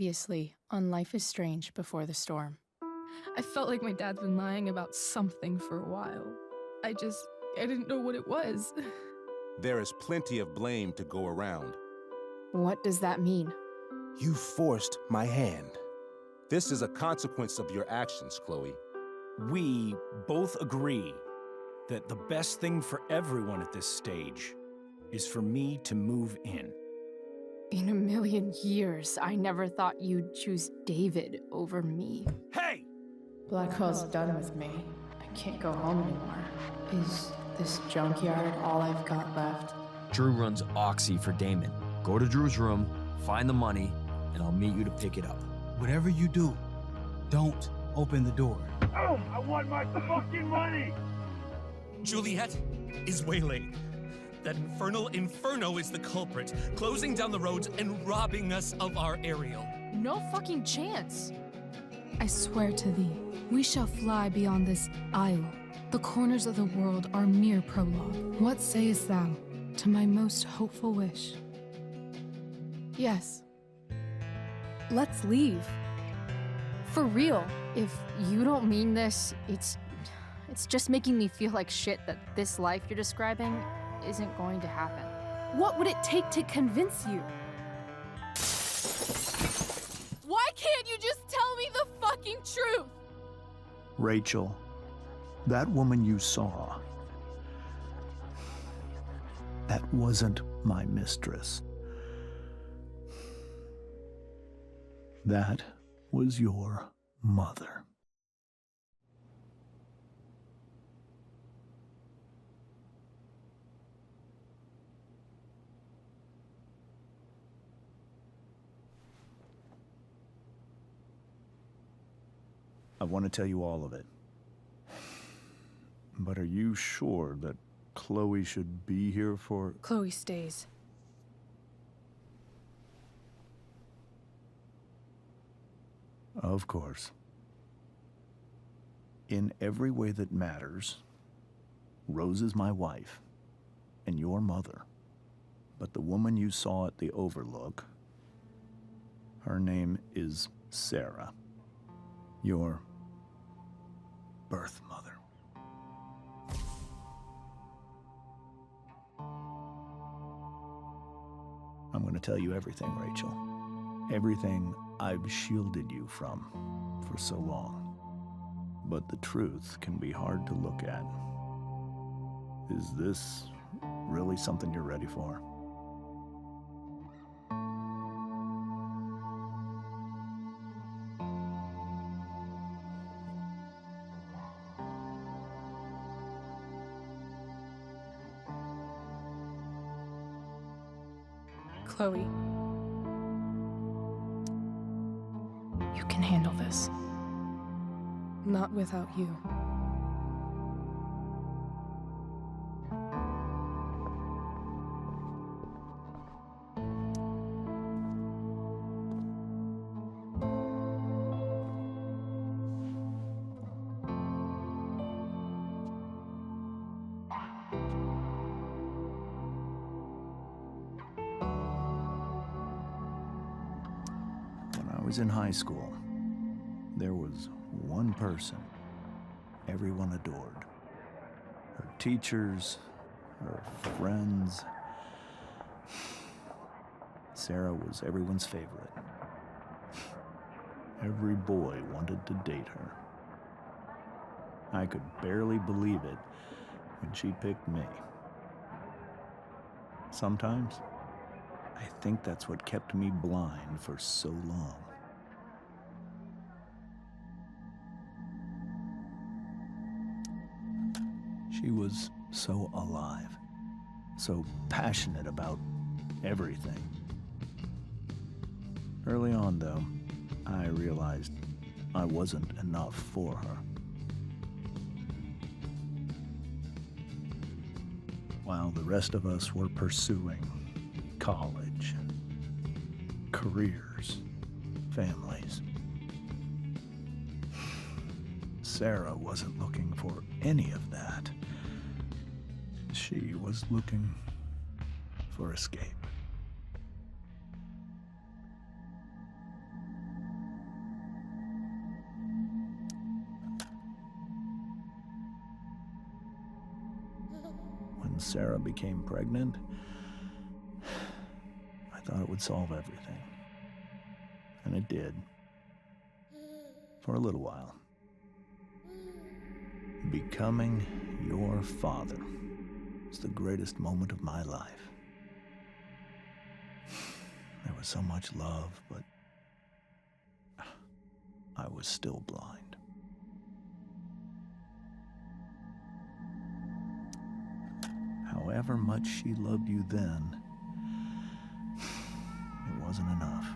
Previously on Life is Strange Before the Storm. I felt like my dad's been lying about something for a while. I didn't know what it was. There is plenty of blame to go around. What does that mean? You forced my hand. This is a consequence of your actions, Chloe. We both agree that the best thing for everyone at this stage is for me to move in. In a million years, I never thought you'd choose David over me. Hey! Blackwell's done with me. I can't go home anymore. Is this junkyard all I've got left? Drew runs Oxy for Damon. Go to Drew's room, find the money, and I'll meet you to pick it up. Whatever you do, don't open the door. Oh, I want my fucking money! Juliet is waylaid. That infernal Inferno is the culprit, closing down the roads and robbing us of our aerial. No fucking chance. I swear to thee, we shall fly beyond this isle. The corners of the world are mere prologue. What sayest thou to my most hopeful wish? Yes. Let's leave. For real. If you don't mean this, it's just making me feel like shit that this life you're describing isn't going to happen. What would it take to convince you? Why can't you just tell me the fucking truth? Rachel, that woman you saw, that wasn't my mistress. That was your mother. I want to tell you all of it. But are you sure that Chloe should be here for... Chloe stays. Of course. In every way that matters, Rose is my wife and your mother. But the woman you saw at the Overlook, her name is Sarah, your birth mother. I'm going to tell you everything, Rachel. Everything I've shielded you from for so long. But the truth can be hard to look at. Is this really something you're ready for? Chloe. You can handle this. Not without you. When I was in high school, there was one person everyone adored. Her teachers, her friends. Sarah was everyone's favorite. Every boy wanted to date her. I could barely believe it when she picked me. Sometimes, I think that's what kept me blind for so long. She was so alive, so passionate about everything. Early on, though, I realized I wasn't enough for her. While the rest of us were pursuing college, careers, families, Sarah wasn't looking for any of that. She was looking for escape. when Sarah became pregnant, I thought it would solve everything. And it did. For a little while. Becoming your father was the greatest moment of my life. There was so much love, but I was still blind. However much she loved you then, it wasn't enough.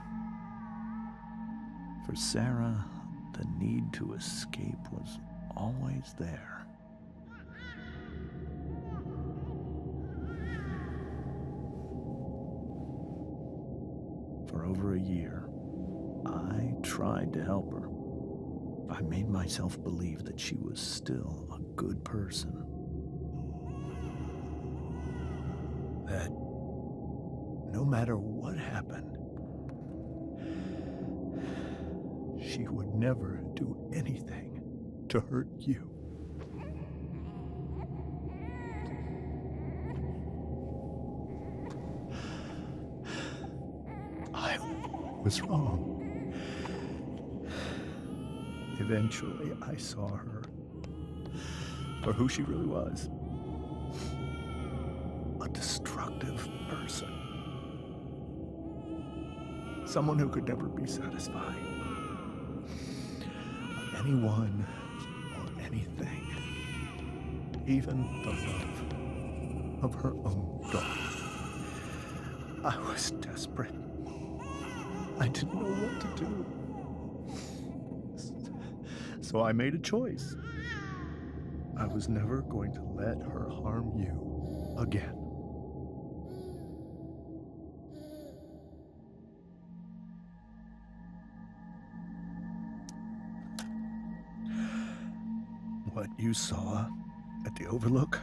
For Sarah, the need to escape was always there. For over a year, I tried to help her. I made myself believe that she was still a good person. That no matter what happened, she would never do anything to hurt you. I was wrong. Eventually, I saw her for who she really was. A destructive person. Someone who could never be satisfied. Of anyone or anything. Even the love of her own daughter. I was desperate. I didn't know what to do. So I made a choice. I was never going to let her harm you again. What you saw at the Overlook,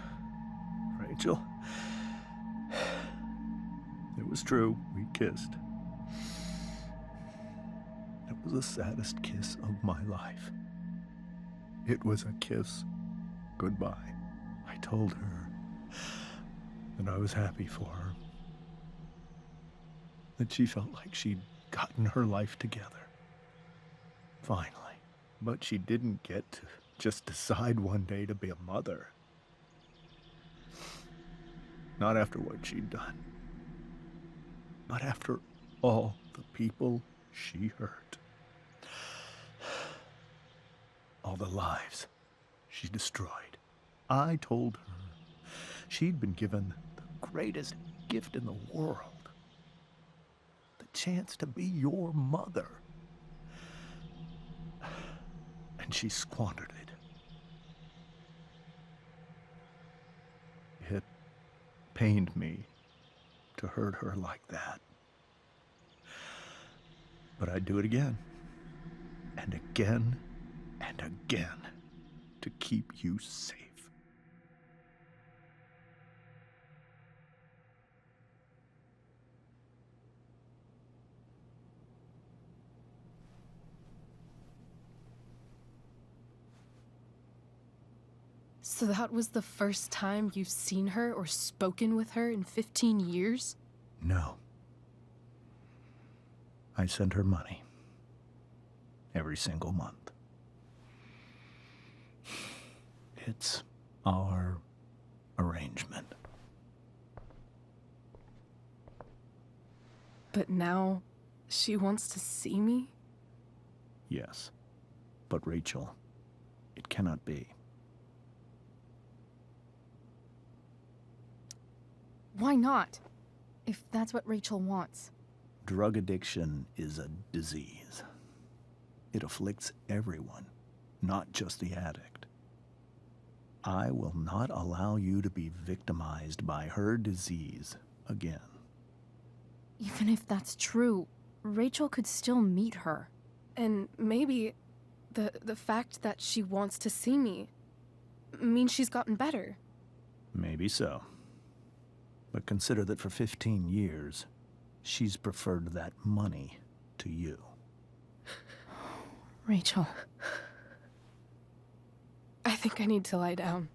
Rachel, it was true. We kissed. It was the saddest kiss of my life. It was a kiss goodbye. I told her that I was happy for her. That she felt like she'd gotten her life together. Finally. But she didn't get to just decide one day to be a mother. Not after what she'd done. Not after all the people she hurt. All the lives she destroyed. I told her she'd been given the greatest gift in the world. The chance to be your mother. And she squandered it. It pained me to hurt her like that. But I'd do it again. And again. And again, to keep you safe. So that was the first time you've seen her or spoken with her in 15 years? No. I sent her money. Every single month. It's our arrangement. But now, she wants to see me? Yes. But Rachel, it cannot be. Why not? If that's what Rachel wants. Drug addiction is a disease. It afflicts everyone, not just the addict. I will not allow you to be victimized by her disease again. Even if that's true, Rachel could still meet her. And maybe the fact that she wants to see me means she's gotten better. Maybe so. But consider that for 15 years, she's preferred that money to you. Rachel. I think I need to lie down.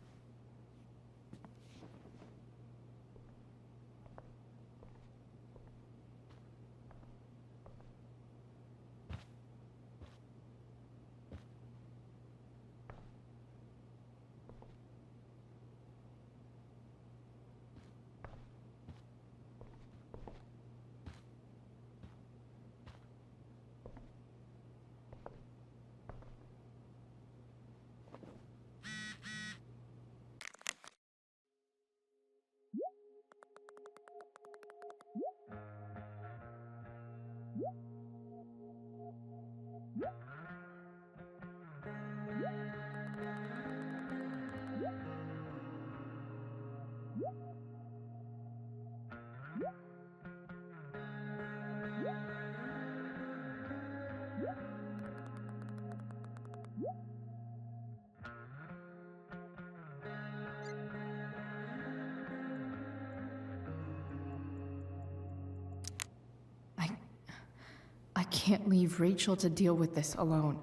I can't leave Rachel to deal with this alone.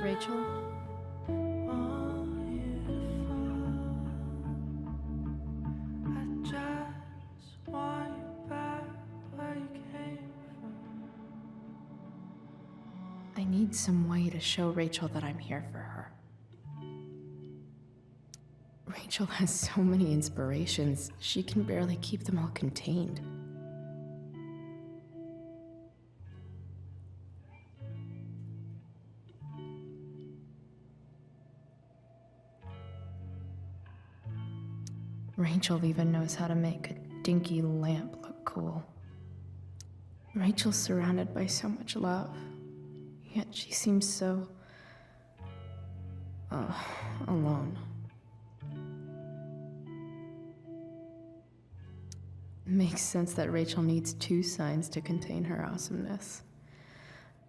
Rachel? I need some way to show Rachel that I'm here for her. Rachel has so many inspirations, she can barely keep them all contained. Rachel even knows how to make a dinky lamp look cool. Rachel's surrounded by so much love, yet she seems so... alone. Makes sense that Rachel needs 2 signs to contain her awesomeness.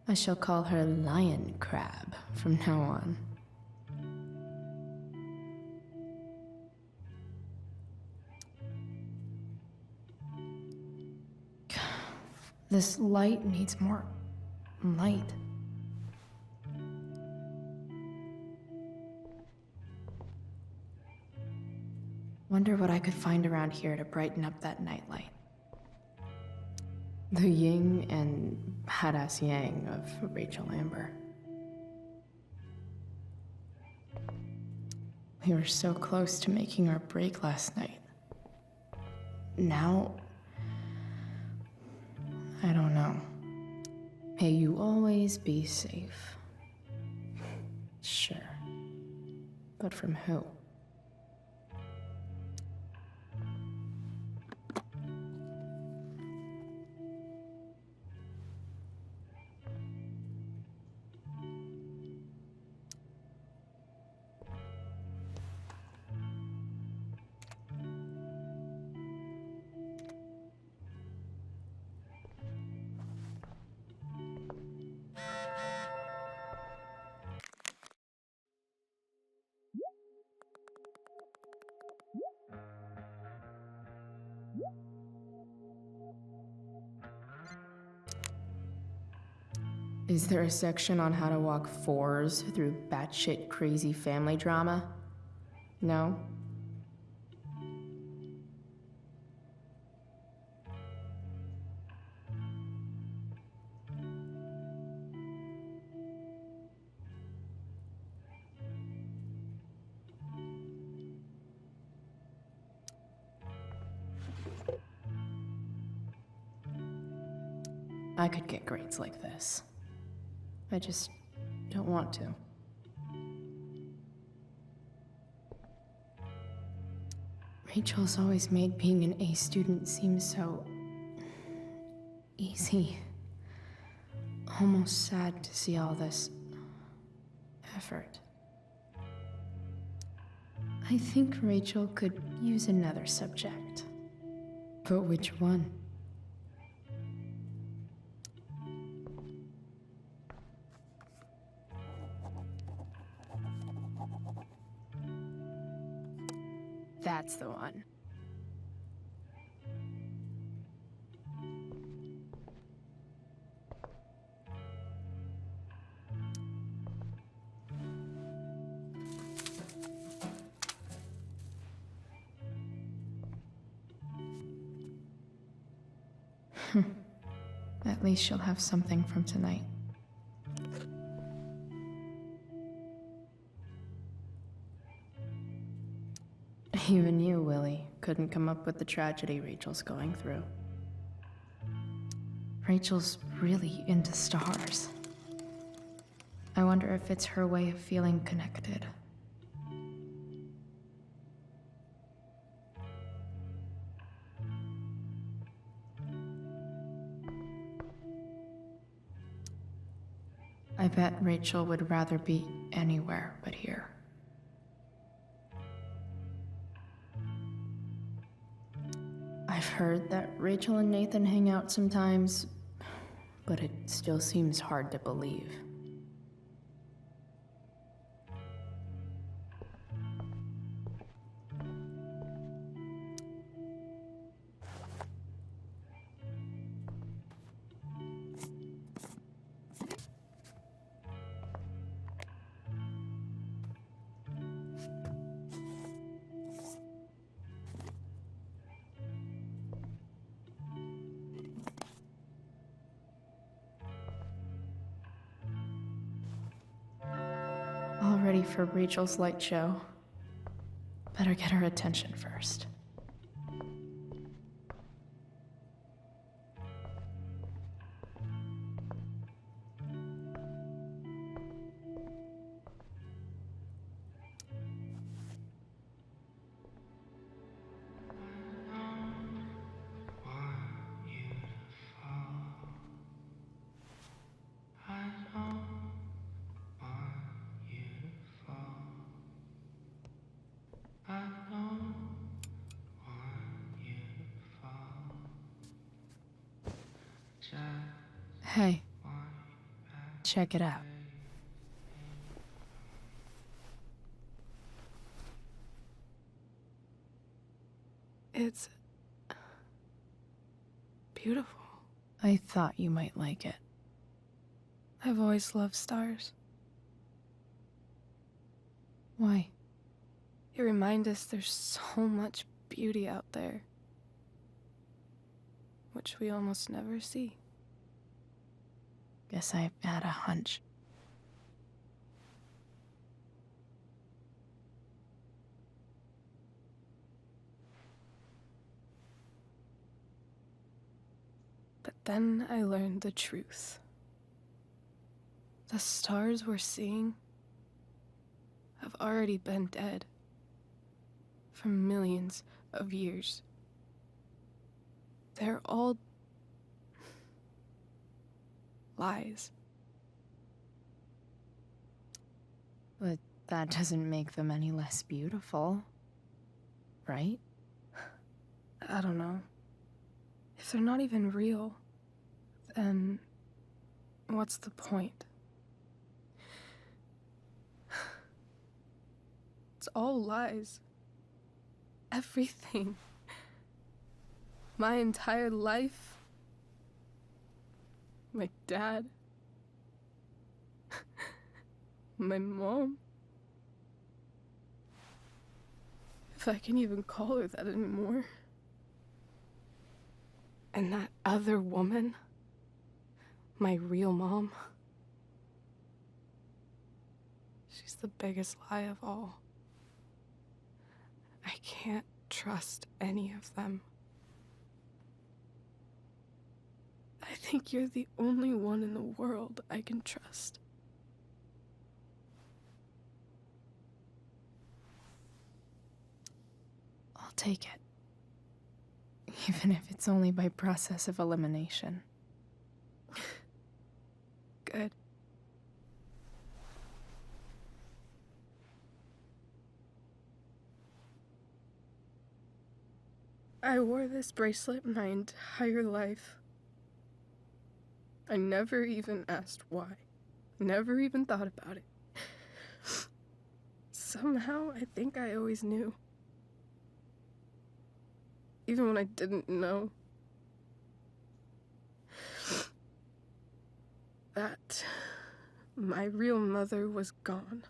I shall call her Lion Crab from now on. This light needs more light. Wonder what I could find around here to brighten up that nightlight. The yin and badass yang of Rachel Amber. We were so close to making our break last night. Now, I don't know. May you always be safe. Sure. But from who? Is there a section on how to walk 4s through batshit crazy family drama? No? I could get grades like this. I just don't want to. Rachel's always made being an A student seem so... easy. Almost sad to see all this... effort. I think Rachel could use another subject. But which one? That's the one. At least she'll have something from tonight. Even you, Willie, couldn't come up with the tragedy Rachel's going through. Rachel's really into stars. I wonder if it's her way of feeling connected. I bet Rachel would rather be anywhere but here. I've heard that Rachel and Nathan hang out sometimes, but it still seems hard to believe. All ready for Rachel's light show. Better get her attention first. Hey, check it out. It's beautiful. I thought you might like it. I've always loved stars. Why? They remind us there's so much beauty out there, which we almost never see. Guess I had a hunch. But then I learned the truth. The stars we're seeing have already been dead for millions of years. They're all lies. But that doesn't make them any less beautiful, right? I don't know. If they're not even real, then what's the point? It's all lies. Everything. My entire life. My dad. My mom. If I can even call her that anymore. And that other woman. My real mom. She's the biggest lie of all. I can't trust any of them. I think you're the only one in the world I can trust. I'll take it. Even if it's only by process of elimination. Good. I wore this bracelet my entire life. I never even asked why. Never even thought about it. Somehow, I think I always knew. Even when I didn't know. That my real mother was gone.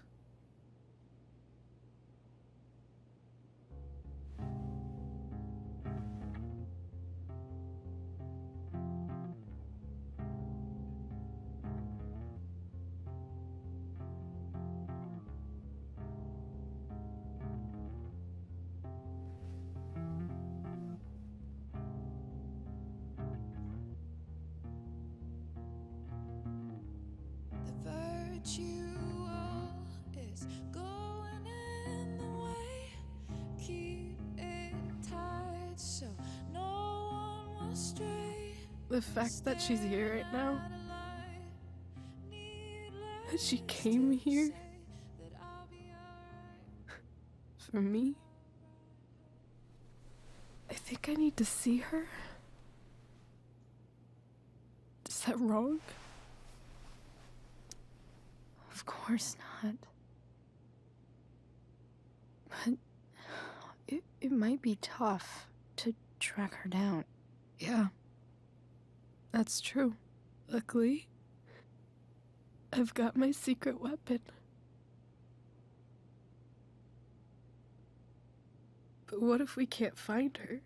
The fact that she's here right now, that she came here for me, I think I need to see her. Is that wrong? Of course not. But it might be tough to track her down. Yeah, that's true. Luckily, I've got my secret weapon. But what if we can't find her?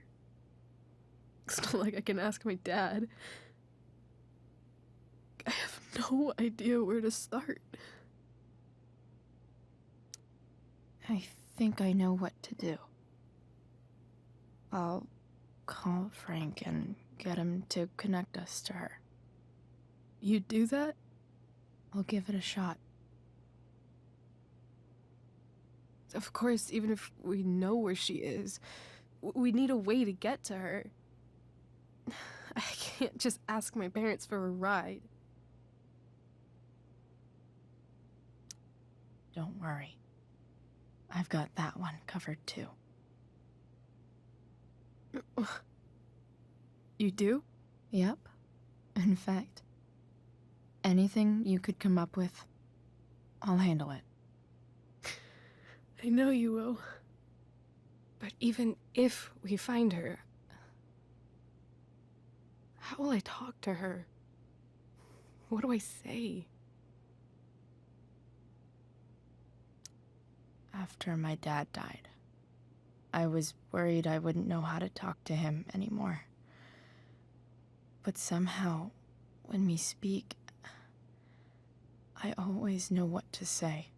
It's not like I can ask my dad. I have no idea where to start. I think I know what to do. I'll call Frank and get him to connect us to her. You'd do that? I'll give it a shot. Of course, even if we know where she is, we need a way to get to her. I can't just ask my parents for a ride. Don't worry. I've got that one covered too. You do? Yep. In fact, anything you could come up with, I'll handle it. I know you will. But even if we find her, how will I talk to her? What do I say? After my dad died, I was worried I wouldn't know how to talk to him anymore. But somehow, when we speak, I always know what to say.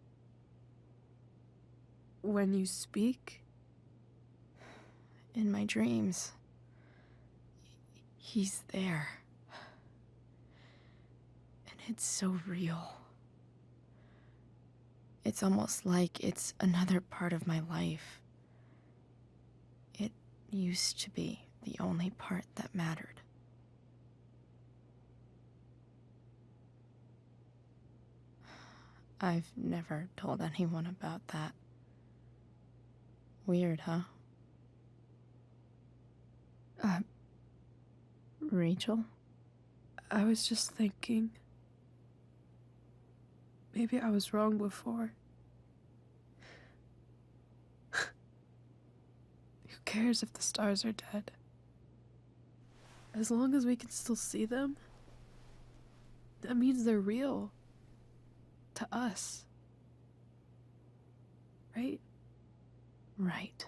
When you speak? In my dreams, he's there. And it's so real. It's almost like it's another part of my life. It used to be the only part that mattered. I've never told anyone about that. Weird, huh? Rachel? I was just thinking. Maybe I was wrong before. Who cares if the stars are dead? As long as we can still see them, that means they're real. To us. Right? Right.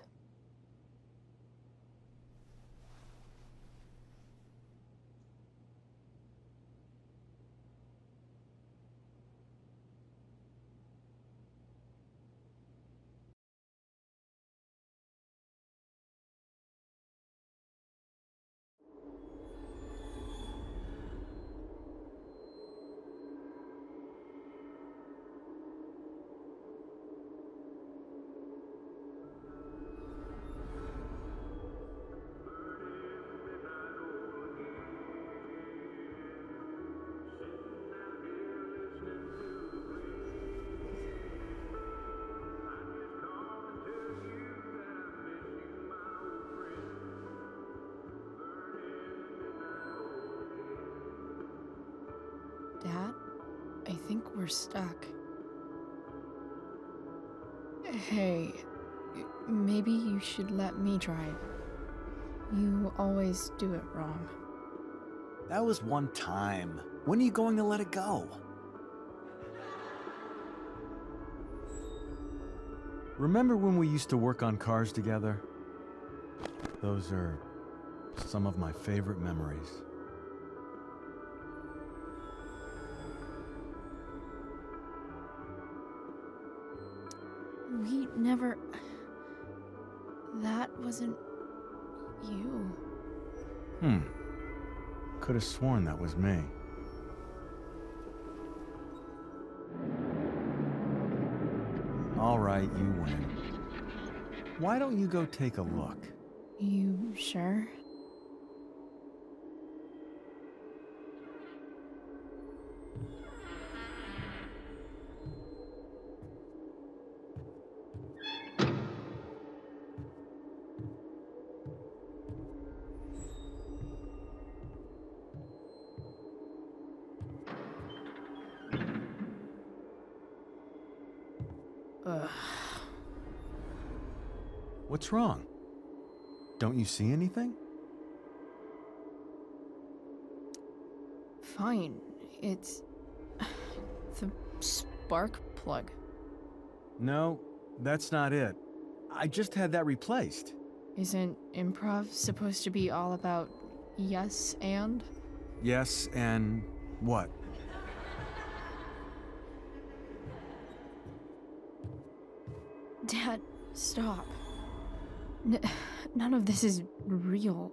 Dad, I think we're stuck. Hey, maybe you should let me drive. You always do it wrong. That was one time. When are you going to let it go? Remember when we used to work on cars together? Those are some of my favorite memories. We never... That wasn't... you. Could have sworn that was me. All right, you win. Why don't you go take a look? You sure? Ugh. What's wrong? Don't you see anything? Fine. It's the spark plug. No, that's not it. I just had that replaced. Isn't improv supposed to be all about yes and? Yes, and what? Dad, stop. None of this is real.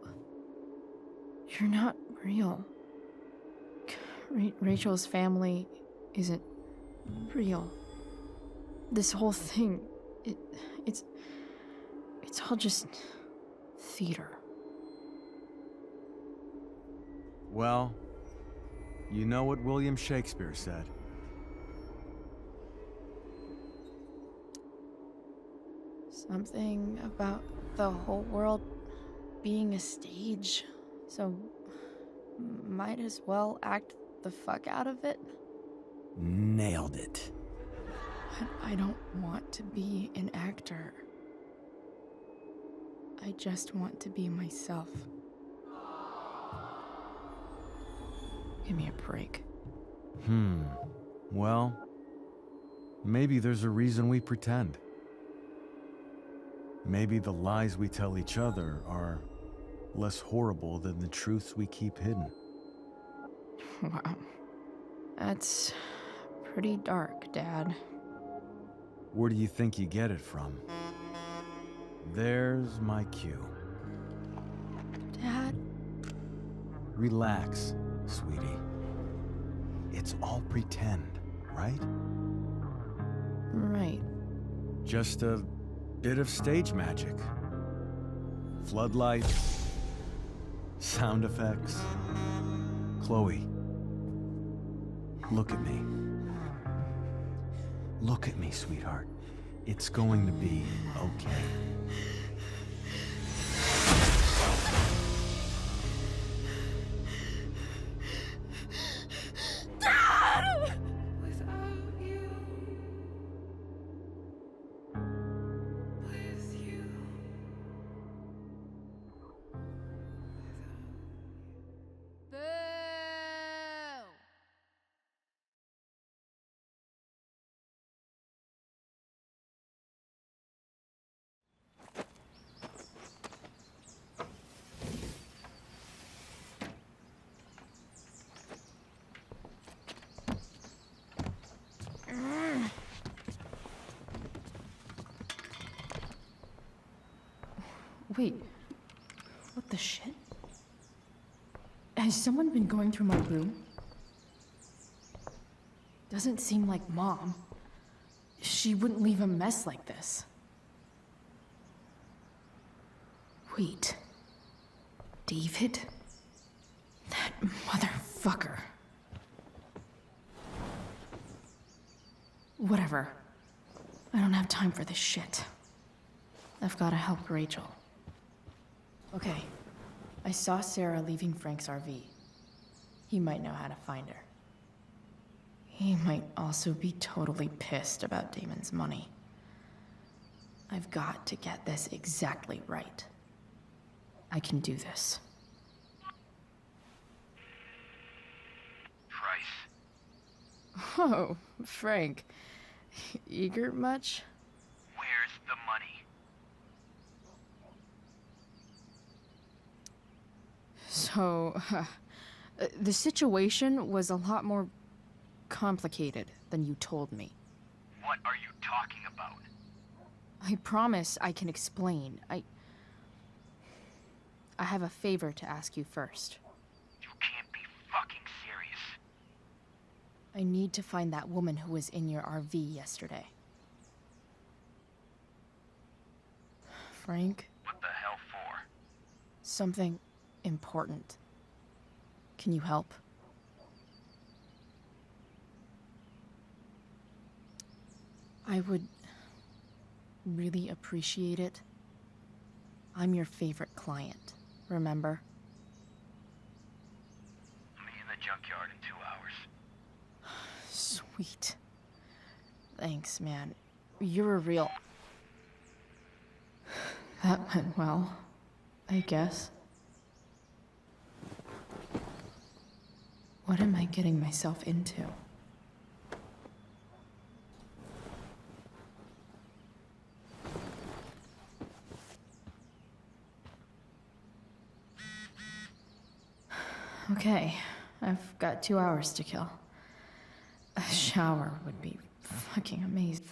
You're not real. Rachel's family isn't real. This whole thing, it's all just theater. Well, you know what William Shakespeare said. Something about the whole world being a stage, so might as well act the fuck out of it. Nailed it. But I don't want to be an actor. I just want to be myself. Give me a break. Well, maybe there's a reason we pretend. Maybe the lies we tell each other are less horrible than the truths we keep hidden. Wow. That's pretty dark, Dad. Where do you think you get it from? There's my cue. Dad? Relax, sweetie. It's all pretend, right? Right. Just a bit of stage magic. Floodlights, sound effects. Chloe, look at me. Look at me, sweetheart. It's going to be okay. Wait, what the shit? Has someone been going through my room? Doesn't seem like Mom. She wouldn't leave a mess like this. Wait. David? That motherfucker. Whatever. I don't have time for this shit. I've gotta help Rachel. Okay. I saw Sarah leaving Frank's RV. He might know how to find her. He might also be totally pissed about Damon's money. I've got to get this exactly right. I can do this. Price. Oh, Frank. Eager much? Where's the money? So, the situation was a lot more complicated than you told me. What are you talking about? I promise I can explain. I have a favor to ask you first. You can't be fucking serious. I need to find that woman who was in your RV yesterday. Frank? What the hell for? Something important. Can you help? I would really appreciate it. I'm your favorite client, remember? Meet in the junkyard in 2 hours. Sweet. Thanks, man. You're a real... That went well, I guess. What am I getting myself into? Okay, I've got 2 hours to kill. A shower would be fucking amazing.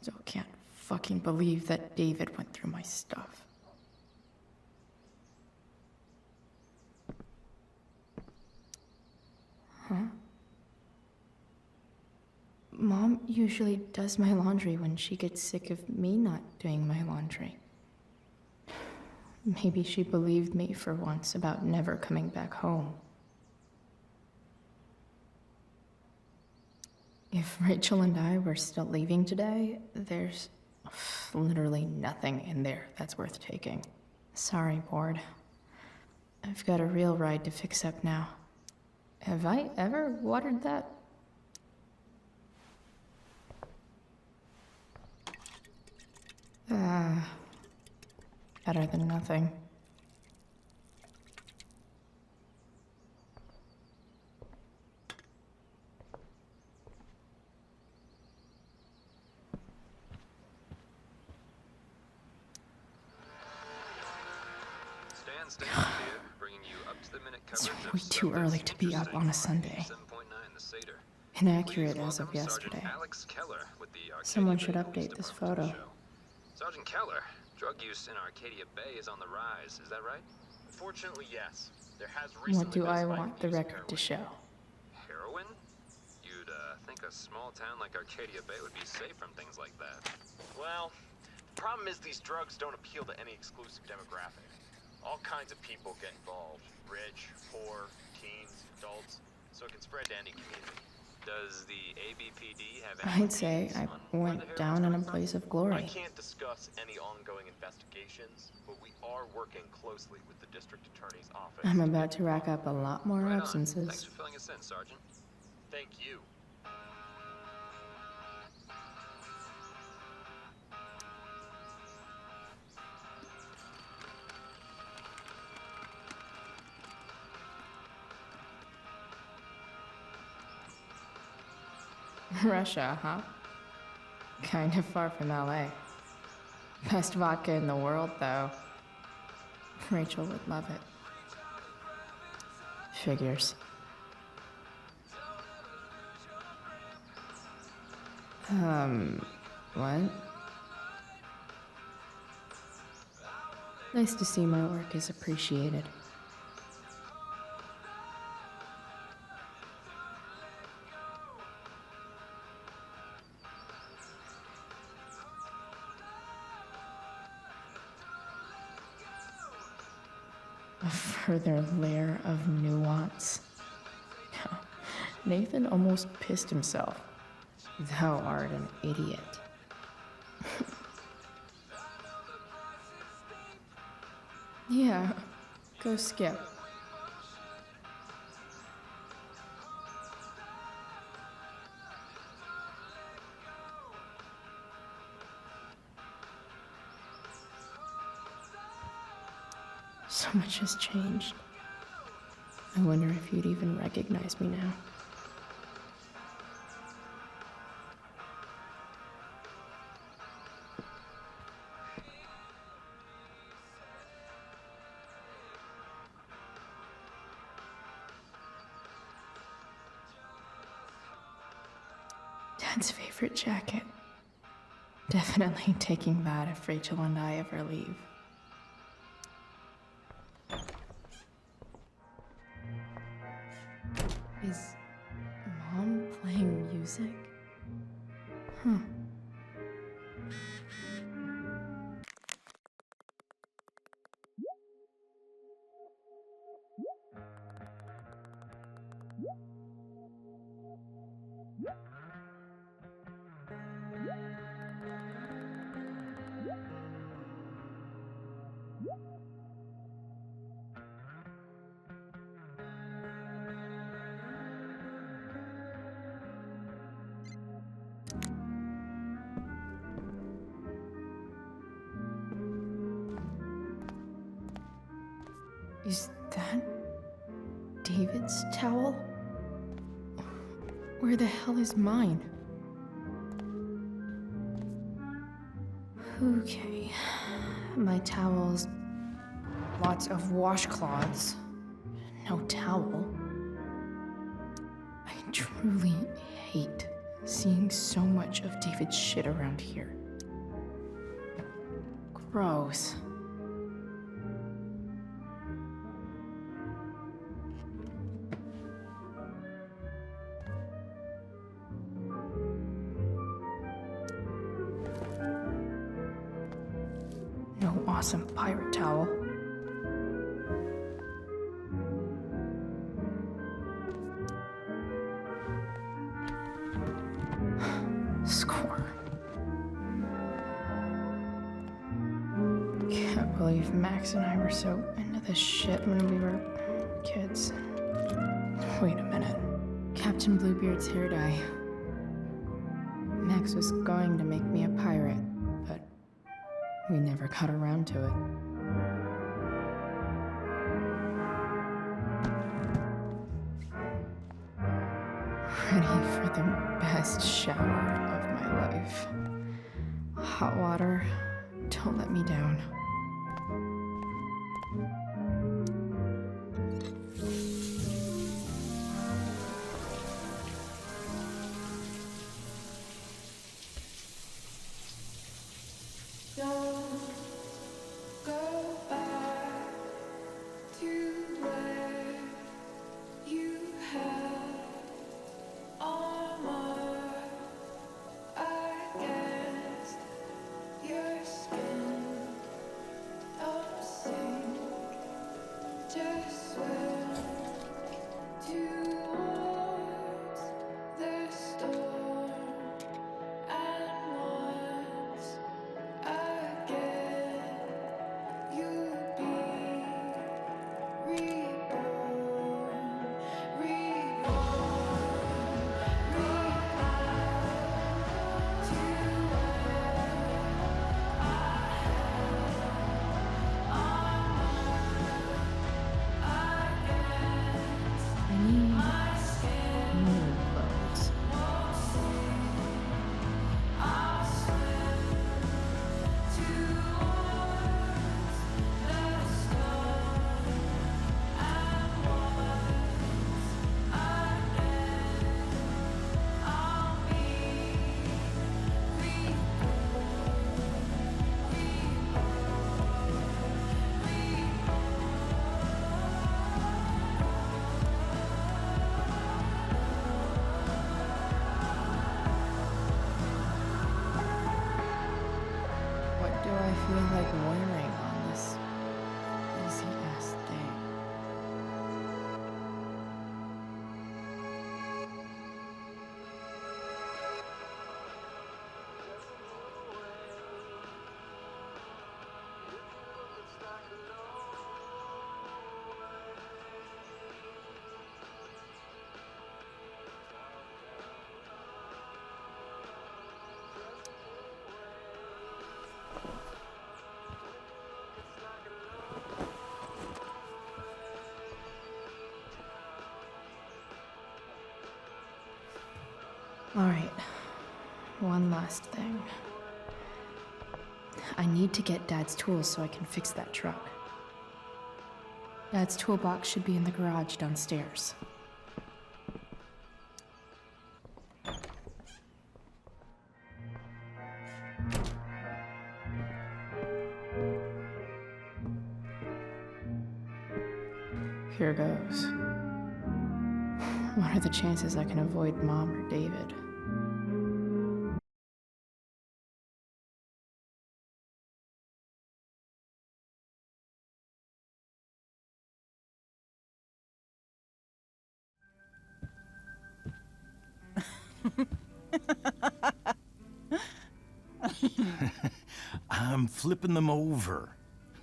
Still can't fucking believe that David went through my stuff. Huh? Mom usually does my laundry when she gets sick of me not doing my laundry. Maybe she believed me for once about never coming back home. If Rachel and I were still leaving today, there's literally nothing in there that's worth taking. Sorry, board. I've got a real ride to fix up now. Have I ever watered that? Better than nothing. It's way too early to be up on a Sunday. Inaccurate as of yesterday. Someone should update this photo. Sergeant Keller, drug use in Arcadia Bay is on the rise, is that right? Unfortunately, yes. There has recently What do been I spike want in the use of record to heroin. show? Heroin? You'd think a small town like Arcadia Bay would be safe from things like that. Well, the problem is these drugs don't appeal to any exclusive demographic. All kinds of people get involved. Rich, poor, teens, adults, so it can spread to any community. Does the ABPD have any I'd say I on where went the heroin's down in a coming from? blaze of I glory. can't discuss any ongoing investigations, but we are working closely with the district attorney's office. I'm about to rack up a lot more Right on. absences. Thanks for filling us in, Sergeant. Thank you. Russia, huh? Kind of far from LA. Best vodka in the world, though. Rachel would love it. Figures. What? Nice to see my work is appreciated. A further layer of nuance. Nathan almost pissed himself. Thou art an idiot. Yeah, go skip. So much has changed. I wonder if you'd even recognize me now. Dad's favorite jacket. Definitely taking that if Rachel and I ever leave. Is Mom playing music? Is that David's towel? Where the hell is mine? Okay. My towels. Lots of washcloths. No towel. I truly hate seeing so much of David's shit around here. Gross. No awesome pirate towel. Score. Can't believe Max and I were so into this shit when we were kids. Wait a minute. Captain Bluebeard's hair dye. Max was going to make me a pirate, but we never got around to it. Ready for the best shower of my life. Hot water, don't let me down. I feel like wearing on this easy ass day. All right, one last thing. I need to get Dad's tools so I can fix that truck. Dad's toolbox should be in the garage downstairs. Here goes. What are the chances I can avoid Mom or David? I'm flipping them over.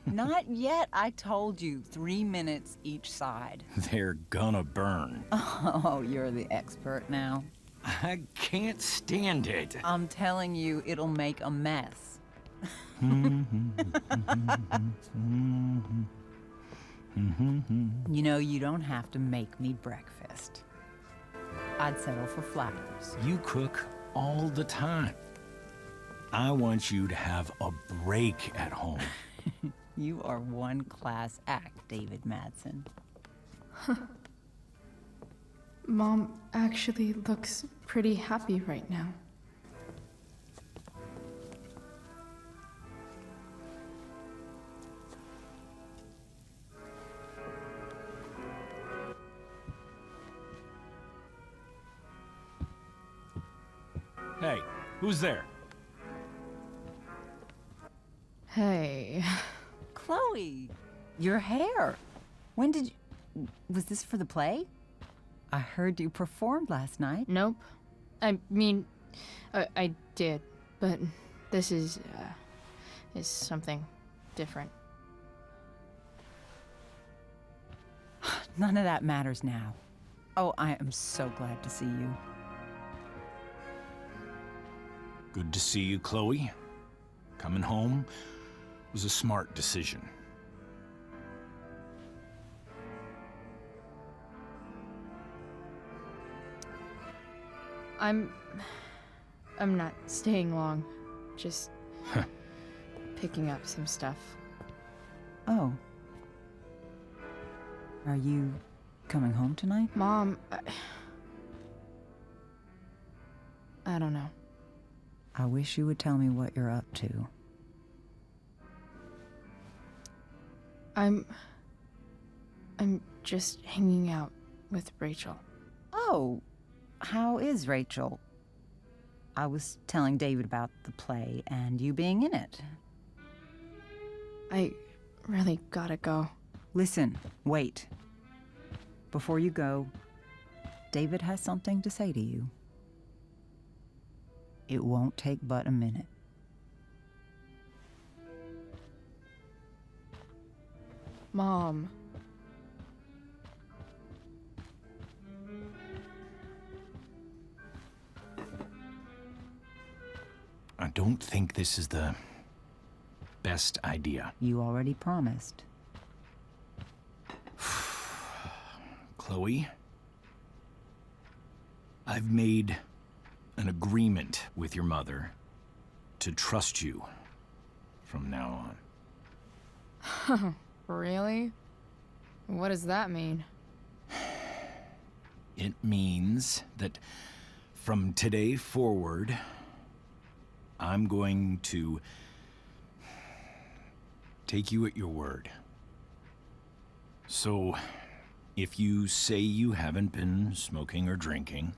Not yet. I told you, 3 minutes each side. They're gonna burn. Oh, you're the expert now. I can't stand it. I'm telling you, it'll make a mess. You know, you don't have to make me breakfast. I'd settle for flowers. You cook all the time. I want you to have a break at home. You are one class act, David Madsen. Mom actually looks pretty happy right now. Hey, who's there? Hey. Chloe, your hair. When did you... Was this for the play? I heard you performed last night. Nope. I mean, I did, but this is something different. None of that matters now. Oh, I am so glad to see you. Good to see you, Chloe. Coming home was a smart decision. I'm not staying long. Just picking up some stuff. Oh. Are you coming home tonight? Mom, I don't know. I wish you would tell me what you're up to. I'm just hanging out with Rachel. Oh, how is Rachel? I was telling David about the play and you being in it. I really gotta go. Listen, wait. Before you go, David has something to say to you. It won't take but a minute. Mom. I don't think this is the best idea. You already promised. Chloe, I've made an agreement with your mother to trust you from now on. Really? What does that mean? It means that from today forward, I'm going to take you at your word. So, if you say you haven't been smoking or drinking,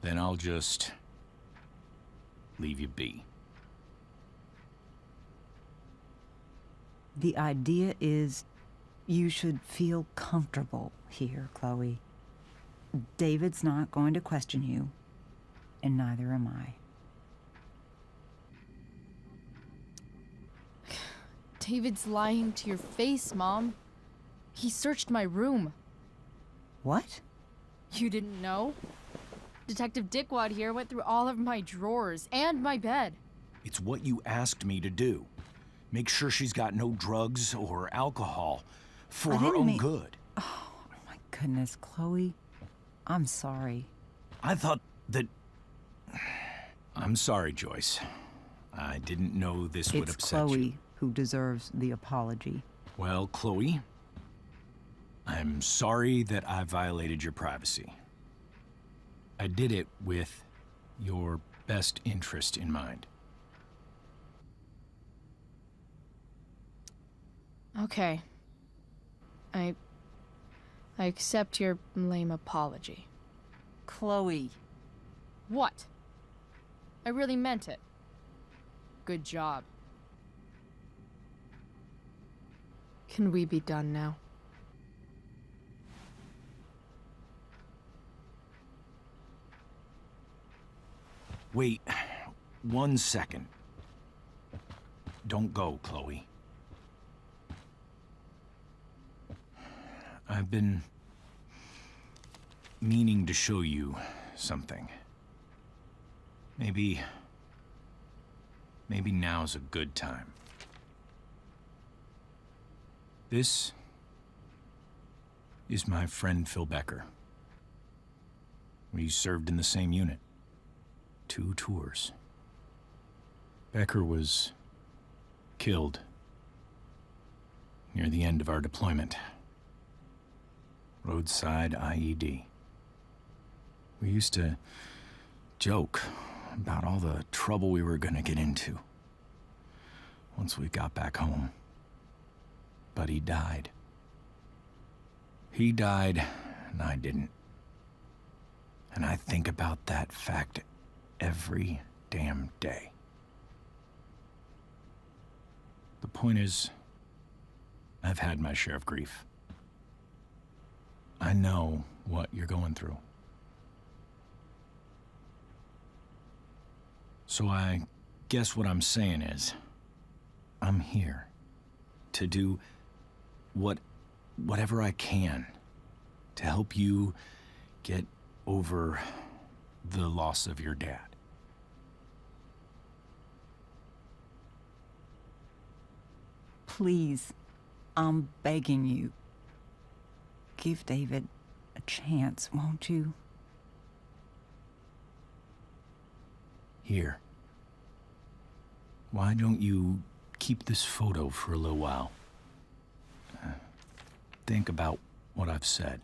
then I'll just leave you be. The idea is you should feel comfortable here, Chloe. David's not going to question you, and neither am I. David's lying to your face, Mom. He searched my room. What? You didn't know? Detective Dickwad here went through all of my drawers and my bed. It's what you asked me to do. Make sure she's got no drugs or alcohol for her own good. Oh, my goodness, Chloe. I'm sorry. I thought that... I'm sorry, Joyce. I didn't know this would upset Chloe you. who deserves the apology. Well, Chloe, I'm sorry that I violated your privacy. I did it with your best interest in mind. Okay. I accept your lame apology. Chloe. What? I really meant it. Good job. Can we be done now? Wait 1 second. Don't go, Chloe. I've been meaning to show you something. Maybe now's a good time. This is my friend Phil Becker. We served in the same unit. 2 tours. Becker was killed near the end of our deployment. Roadside IED. We used to joke about all the trouble we were gonna get into once we got back home. But he died. He died, and I didn't. And I think about that fact every damn day. The point is, I've had my share of grief. I know what you're going through. So I guess what I'm saying is, I'm here to do whatever I can to help you get over the loss of your dad. Please, I'm begging you. Give David a chance, won't you? Here. Why don't you keep this photo for a little while? Think about what I've said.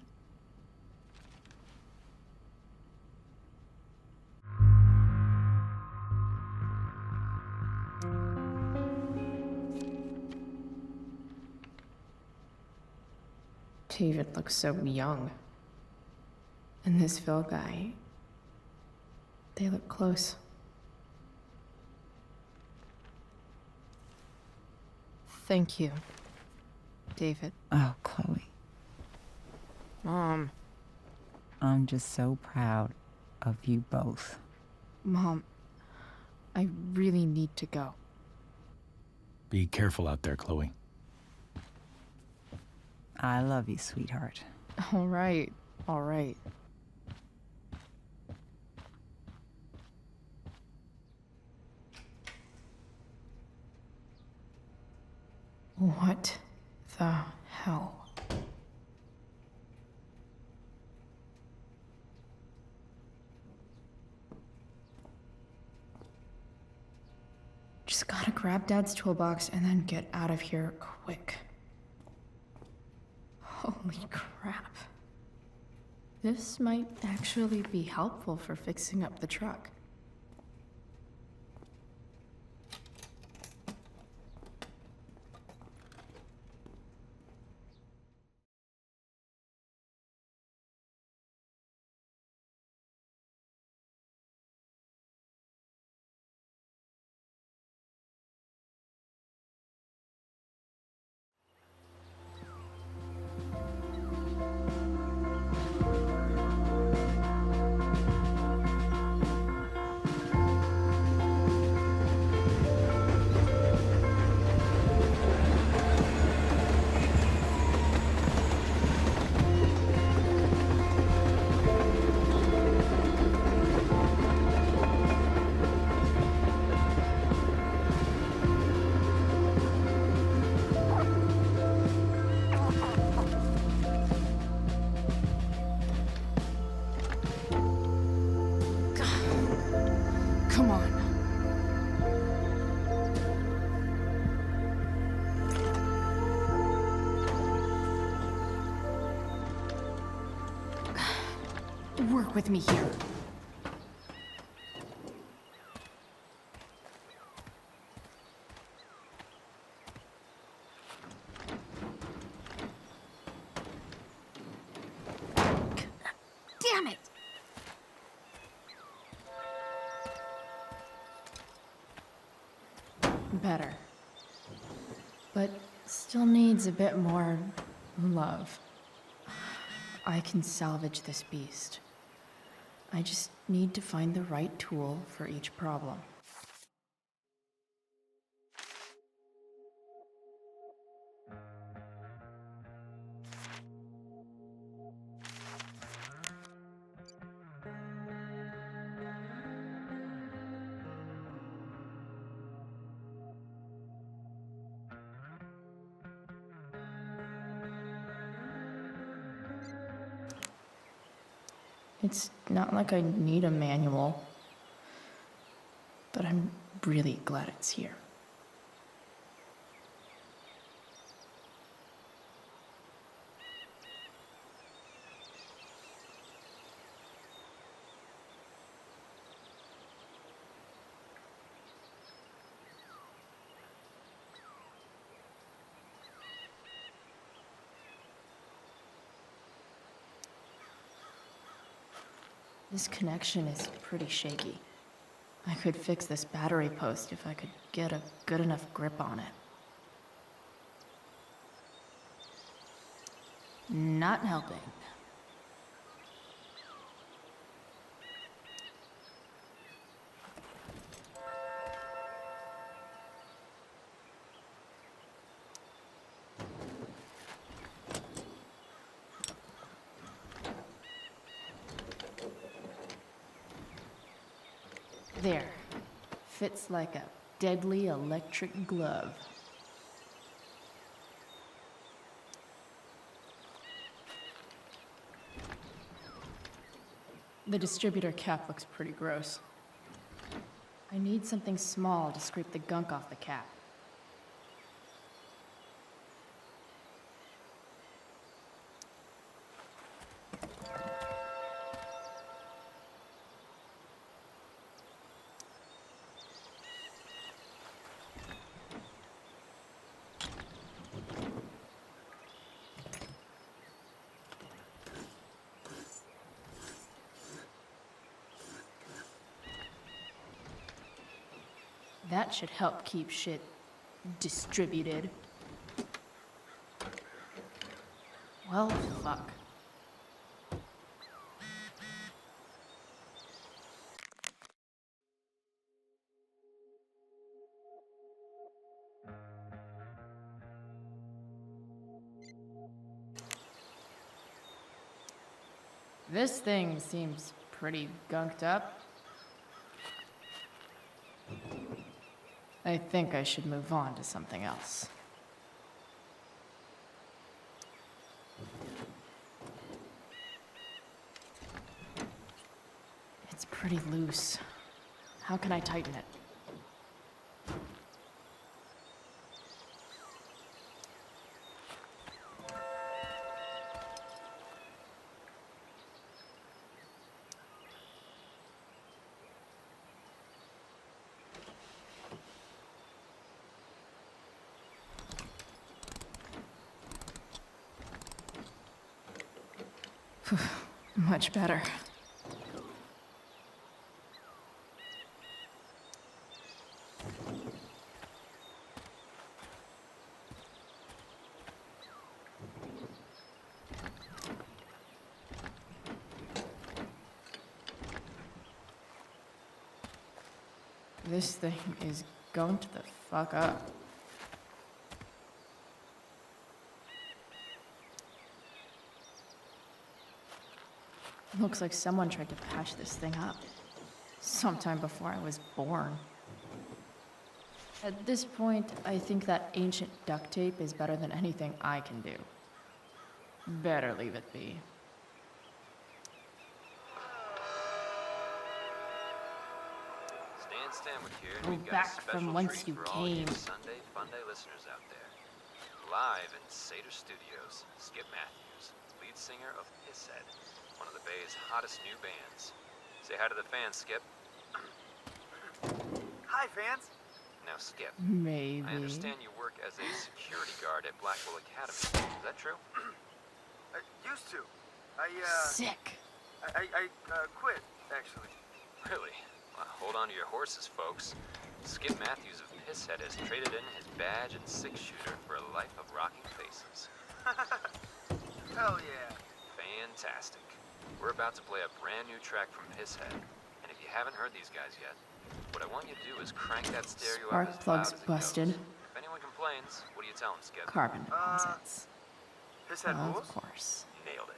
David looks so young. And this Phil guy, they look close. Thank you, David. Oh, Chloe. Mom. I'm just so proud of you both. Mom, I really need to go. Be careful out there, Chloe. I love you, sweetheart. All right, all right. What the hell? Just gotta grab Dad's toolbox and then get out of here quick. Holy crap. This might actually be helpful for fixing up the truck. Come on. Work with me here. Damn it! Better. But still needs a bit more love. I can salvage this beast. I just need to find the right tool for each problem. It's not like I need a manual, but I'm really glad it's here. This connection is pretty shaky. I could fix this battery post if I could get a good enough grip on it. Not helping. There. Fits like a deadly electric glove. The distributor cap looks pretty gross. I need something small to scrape the gunk off the cap. That should help keep shit distributed. Well, fuck. This thing seems pretty gunked up. I think I should move on to something else. It's pretty loose. How can I tighten it? Much better. This thing is going to the fuck up. Looks like someone tried to patch this thing up. Sometime before I was born. At this point, I think that ancient duct tape is better than anything I can do. Better leave it be. Stan with here. Go We've got back a special from whence treat you for all you came. Sunday Funday listeners out there. Live in Seder Studios, Skip Matthews, lead singer of Pisshead, one of the Bay's hottest new bands. Say hi to the fans, Skip. Hi, fans. Now, Skip. Maybe. I understand you work as a security guard at Blackwell Academy. Is that true? I used to. Sick. I quit, actually. Really? Well, hold on to your horses, folks. Skip Matthews of Pisshead has traded in his badge and six-shooter for a life of rocking faces. Hell yeah. Fantastic. We're about to play a brand new track from Pisshead. And if you haven't heard these guys yet, what I want you to do is crank that stereo up as Spark loud plugs as it busted. goes. If anyone complains, what do you tell them, Skip? Carbon deposits. Pisshead Of rules? course. Nailed it.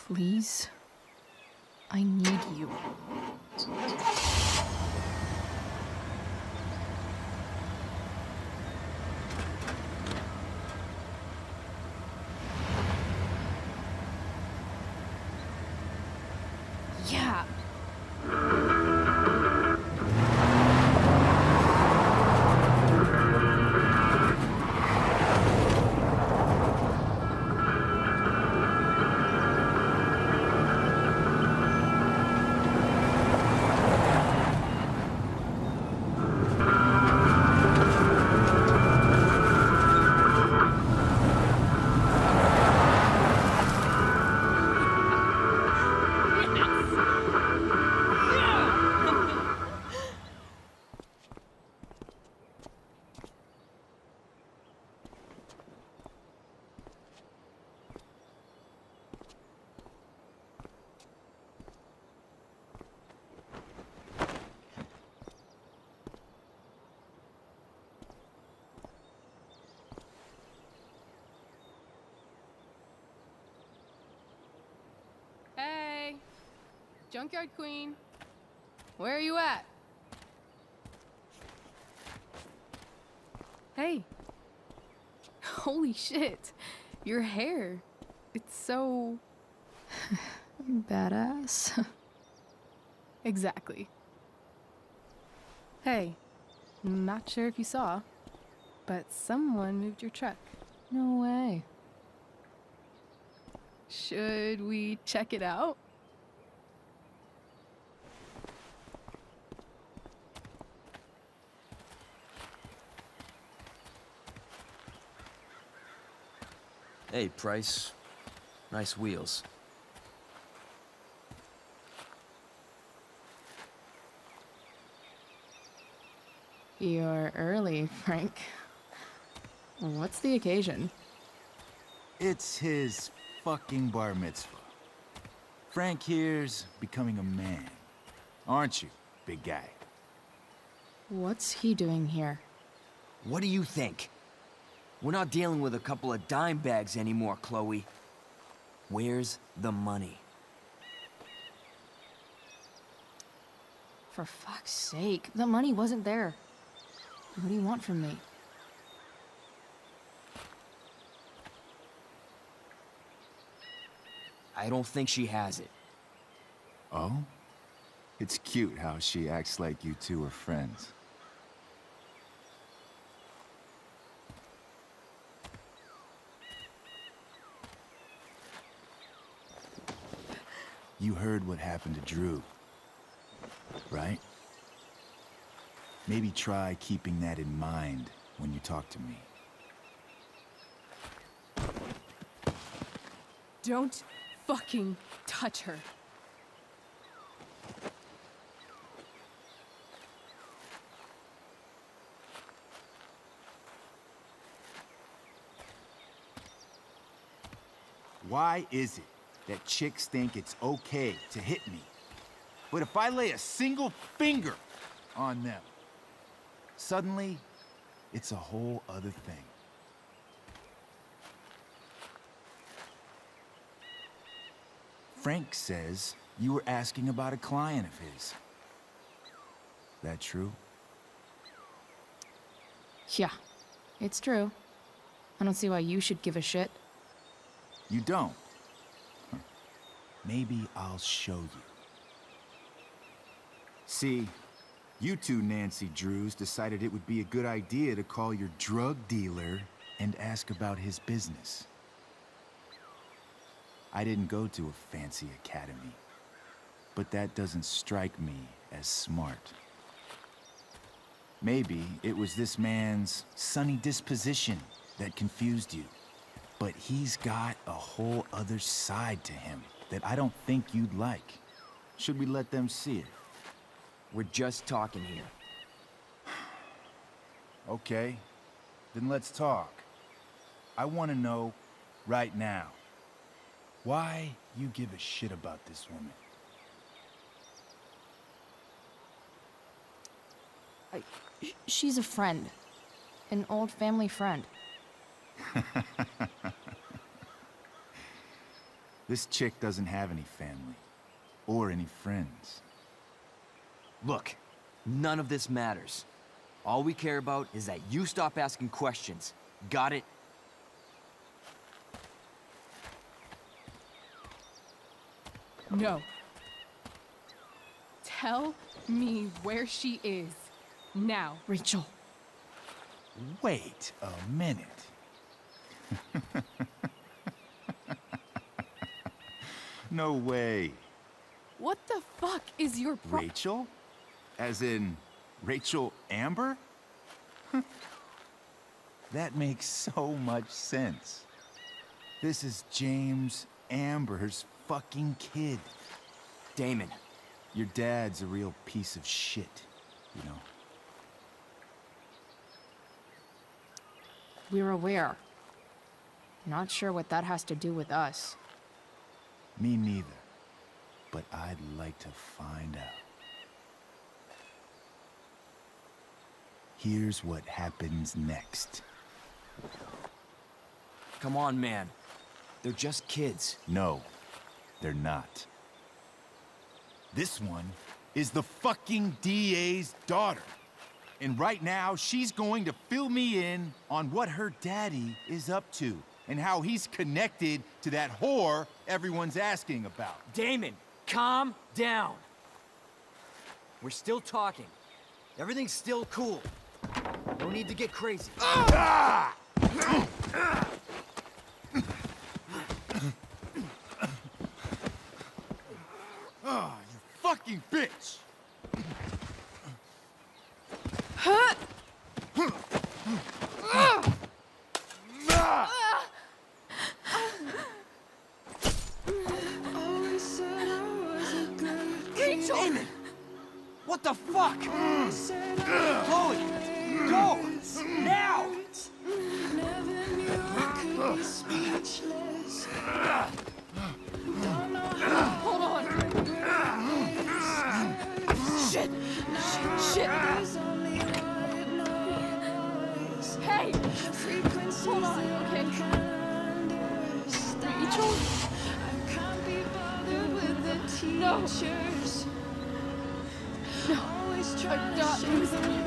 Please. I need you. Yeah. Hey, Junkyard Queen, where are you at? Hey, holy shit, your hair, it's so... Badass. Exactly. Hey, not sure if you saw, but someone moved your truck. No way. Should we check it out? Hey, Price. Nice wheels. You're early, Frank. What's the occasion? It's his fucking bar mitzvah. Frank here's becoming a man. Aren't you, big guy? What's he doing here? What do you think? We're not dealing with a couple of dime bags anymore, Chloe. Where's the money? For fuck's sake, the money wasn't there. What do you want from me? I don't think she has it. Oh? It's cute how she acts like you two are friends. You heard what happened to Drew, right? Maybe try keeping that in mind when you talk to me. Don't fucking touch her. Why is it that chicks think it's okay to hit me? But if I lay a single finger on them, suddenly, it's a whole other thing. Frank says you were asking about a client of his. That true? Yeah, it's true. I don't see why you should give a shit. You don't? Huh. Maybe I'll show you. See, you two Nancy Drews decided it would be a good idea to call your drug dealer and ask about his business. I didn't go to a fancy academy. but that doesn't strike me as smart. Maybe it was this man's sunny disposition that confused you. But he's got a whole other side to him that I don't think you'd like. Should we let them see it? We're just talking here. Okay, then let's talk. I want to know right now why you give a shit about this woman. She's a friend. An old family friend. This chick doesn't have any family or any friends. Look, none of this matters. All we care about is that you stop asking questions. Got it? No. Tell me where she is. Now. Rachel. Wait a minute. No way. What the fuck is your Rachel? As in, Rachel Amber? That makes so much sense. This is James Amber's fucking kid. Damon. Your dad's a real piece of shit, you know. We're aware. Not sure what that has to do with us. Me neither. But I'd like to find out. Here's what happens next. Come on, man. They're just kids. No, they're not. This one is the fucking DA's daughter. And right now, she's going to fill me in on what her daddy is up to and how he's connected to that whore everyone's asking about. Damon, calm down. We're still talking. Everything's still cool. No need to get crazy. Ah! Oh, you fucking bitch! Rachel! Damon! What the fuck? Chloe! Go! Now! Hold on! Shit! Shit! Hey! Hold on, okay? Rachel? No! No! I'm not losing you.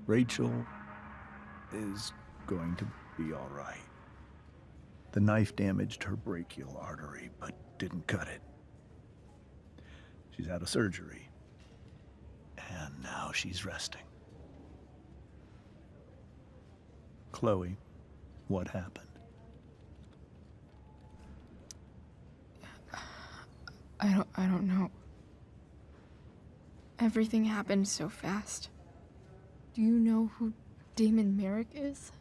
Rachel is going to be all right. The knife damaged her brachial artery, but didn't cut it. She's out of surgery, and now she's resting. Chloe, what happened? I don't know. Everything happened so fast. Do you know who Damon Merrick is?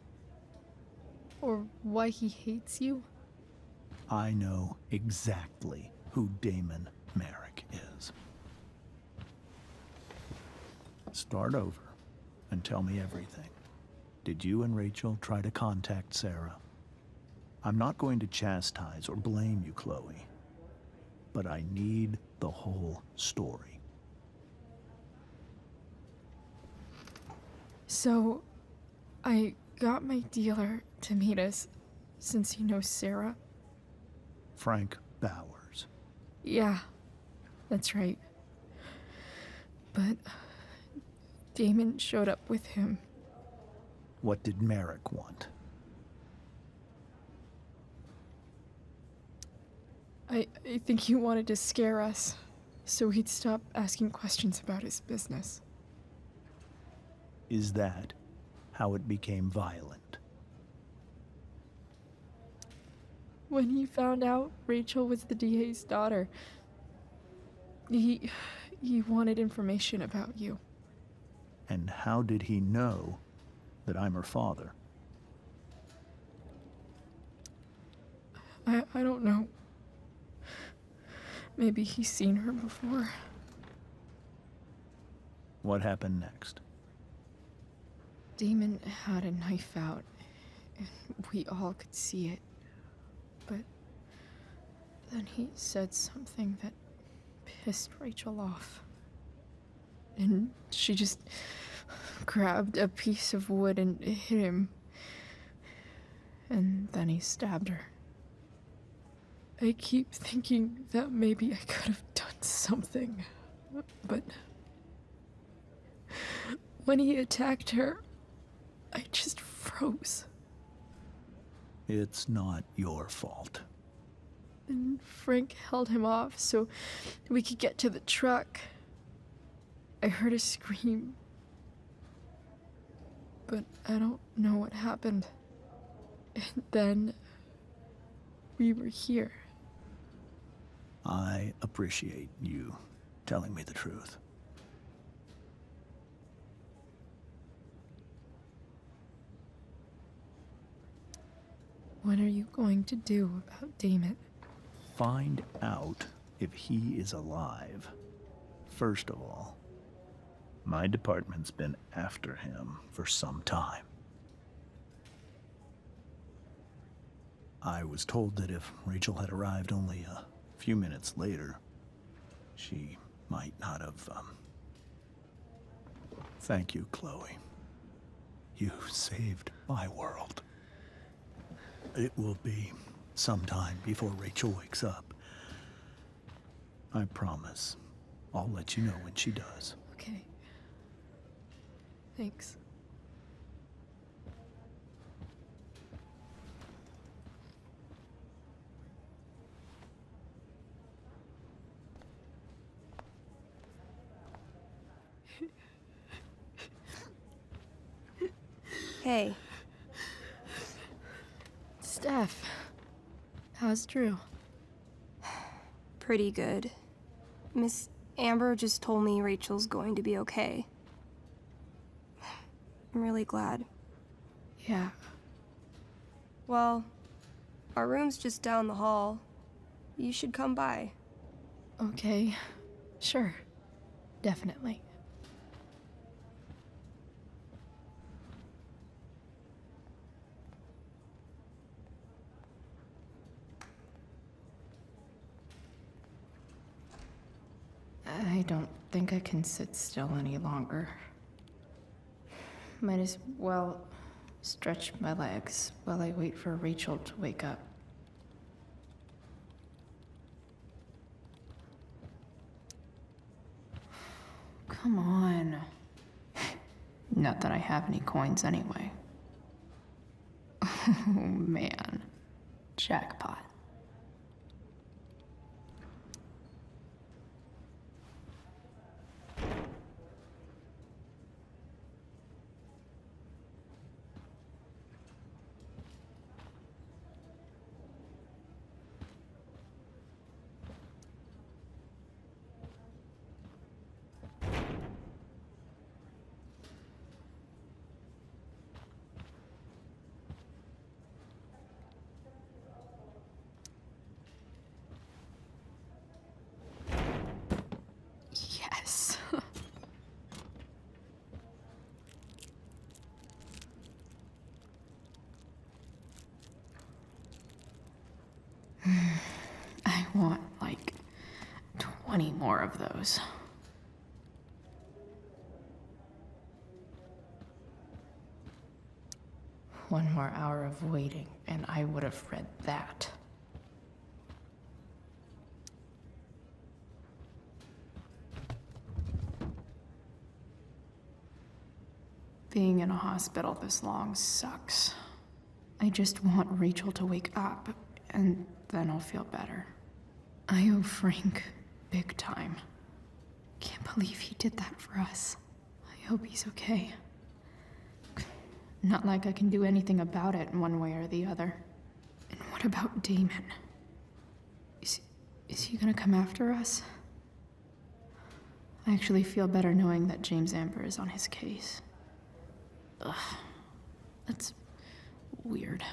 Or why he hates you? I know exactly who Damon Merrick is. Start over and tell me everything. Did you and Rachel try to contact Sarah? I'm not going to chastise or blame you, Chloe, but I need the whole story. So, I got my dealer to meet us, since he knows Sarah. Frank Bowers. Yeah, that's right. But Damon showed up with him. What did Merrick want? I think he wanted to scare us, so he'd stop asking questions about his business. Is that how it became violent? When he found out Rachel was the DA's daughter, he wanted information about you. And how did he know that I'm her father? I don't know. Maybe he's seen her before. What happened next? Damon had a knife out, and we all could see it. But then he said something that pissed Rachel off. And she just grabbed a piece of wood and hit him. And then he stabbed her. I keep thinking that maybe I could have done something, but when he attacked her, I just froze. It's not your fault. And Frank held him off so we could get to the truck. I heard a scream, but I don't know what happened. And then we were here. I appreciate you telling me the truth. What are you going to do about Damon? Find out if he is alive. First of all, my department's been after him for some time. I was told that if Rachel had arrived only a few minutes later, she might not have, Thank you, Chloe. You saved my world. It will be some time before Rachel wakes up. I promise. I'll let you know when she does. Okay. Thanks. Hey. Steph, how's Drew? Pretty good. Miss Amber just told me Rachel's going to be okay. I'm really glad. Yeah. Well, our room's just down the hall. You should come by. Okay. Sure. Definitely. I don't think I can sit still any longer. Might as well stretch my legs while I wait for Rachel to wake up. Come on. Not that I have any coins anyway. Oh man. Jackpot. Yes. I want like 20 more of those. One more hour of waiting, and I would have read that. Being in a hospital this long sucks. I just want Rachel to wake up, and then I'll feel better. I owe Frank big time. Can't believe he did that for us. I hope he's okay. Not like I can do anything about it one way or the other. And what about Damon? Is he gonna come after us? I actually feel better knowing that James Amber is on his case. Ugh. That's weird.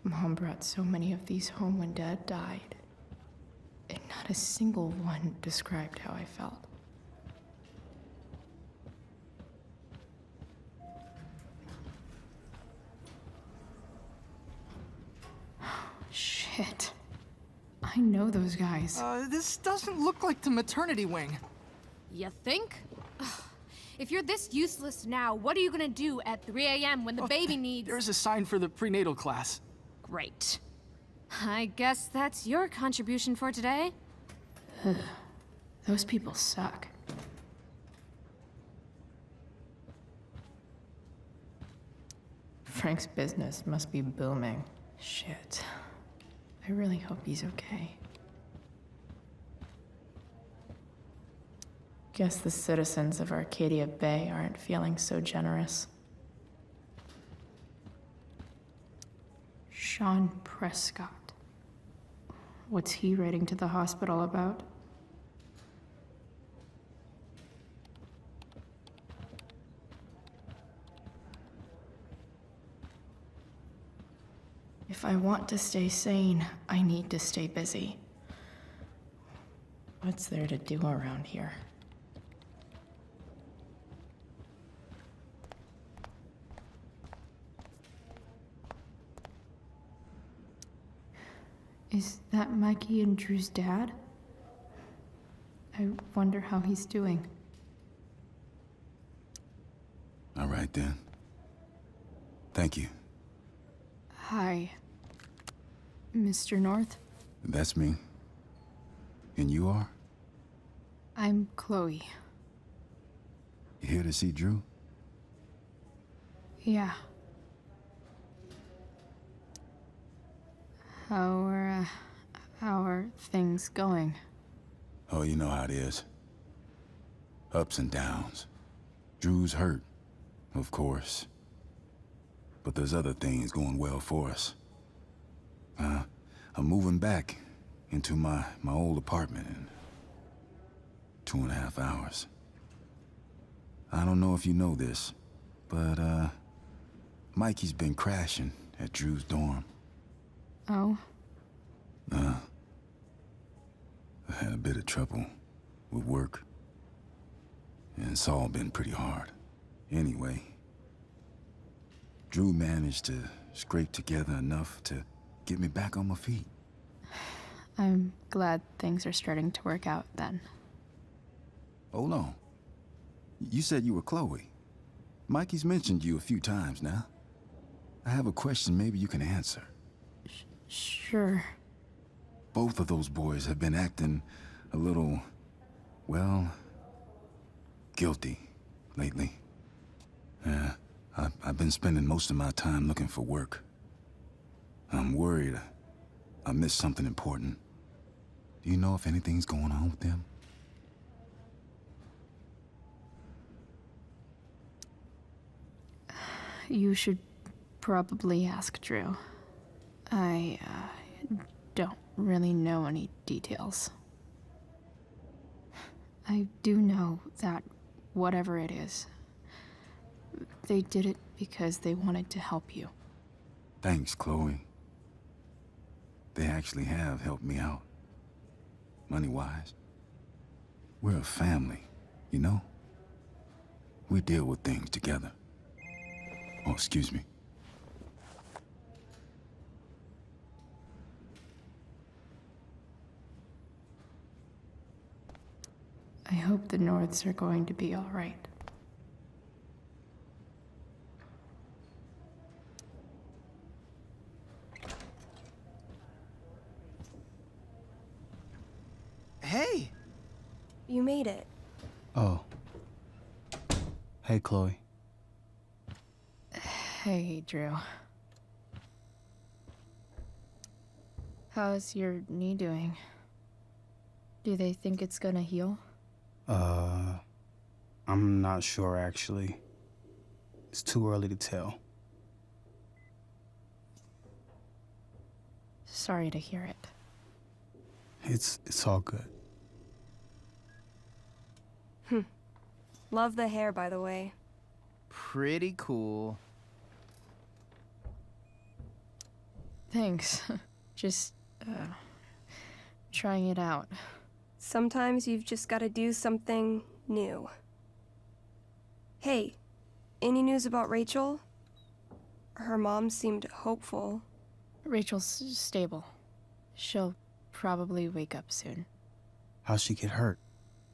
Mom brought so many of these home when Dad died, and not a single one described how I felt. Shit. I know those guys. This doesn't look like the maternity wing. You think? Ugh. If you're this useless now, what are you gonna do at 3 a.m. when the baby needs— There's a sign for the prenatal class. Great. I guess that's your contribution for today. Those people suck. Frank's business must be booming. Shit. I really hope he's okay. Guess the citizens of Arcadia Bay aren't feeling so generous. Sean Prescott. What's he writing to the hospital about? If I want to stay sane, I need to stay busy. What's there to do around here? Is that Mikey and Drew's dad? I wonder how he's doing. All right, then. Thank you. Hi, Mr. North. That's me. And you are? I'm Chloe. You here to see Drew? Yeah. How are things going? Oh, you know how it is. Ups and downs. Drew's hurt, of course. But there's other things going well for us. I'm moving back into my old apartment in 2.5 hours. I don't know if you know this, but Mikey's been crashing at Drew's dorm. Oh? I had a bit of trouble with work. And it's all been pretty hard. Anyway, Drew managed to scrape together enough to get me back on my feet. I'm glad things are starting to work out then. Hold on. You said you were Chloe. Mikey's mentioned you a few times now. I have a question maybe you can answer. Sure. Both of those boys have been acting a little, well, guilty lately. Yeah, I've been spending most of my time looking for work. I'm worried I missed something important. Do you know if anything's going on with them? You should probably ask Drew. I don't really know any details. I do know that whatever it is, they did it because they wanted to help you. Thanks, Chloe. They actually have helped me out. Money-wise. We're a family, you know? We deal with things together. Oh, excuse me. I hope the Norths are going to be all right. Hey! You made it. Oh. Hey, Chloe. Hey, Drew. How's your knee doing? Do they think it's gonna heal? I'm not sure actually. It's too early to tell. Sorry to hear it. It's all good. Love the hair, by the way. Pretty cool. Thanks. Just, trying it out. Sometimes you've just gotta do something new. Hey, any news about Rachel? Her mom seemed hopeful. Rachel's stable. She'll probably wake up soon. How'd she get hurt?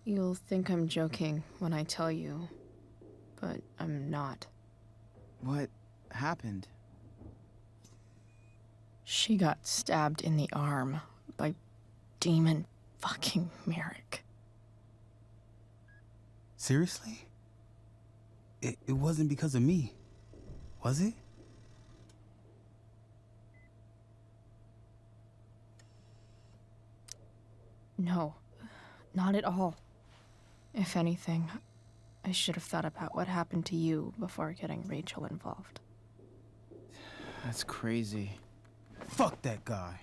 You'll think I'm joking when I tell you, but I'm not. What happened? She got stabbed in the arm by Demon fucking Merrick. Seriously? It wasn't because of me, was it? No, not at all. If anything, I should have thought about what happened to you before getting Rachel involved. That's crazy. Fuck that guy.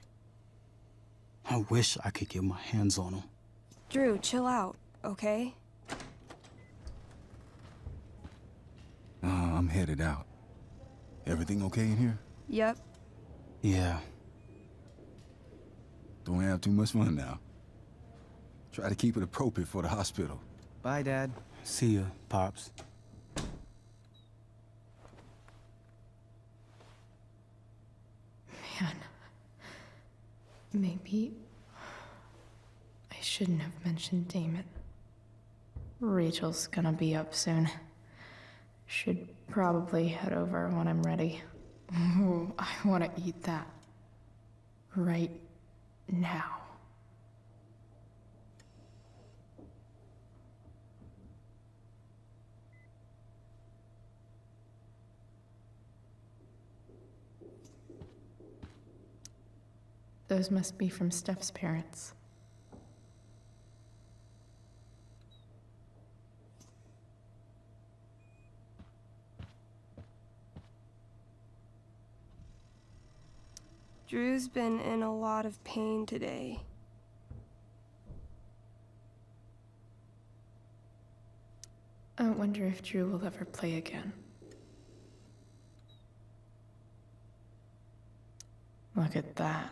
I wish I could get my hands on him. Drew, chill out, okay? I'm headed out. Everything okay in here? Yep. Yeah. Don't have too much fun now. Try to keep it appropriate for the hospital. Bye, Dad. See ya, Pops. Man. Maybe I shouldn't have mentioned Damon. Rachel's gonna be up soon. Should probably head over when I'm ready. Ooh, I want to eat that. Right now. Those must be from Steph's parents. Drew's been in a lot of pain today. I wonder if Drew will ever play again. Look at that.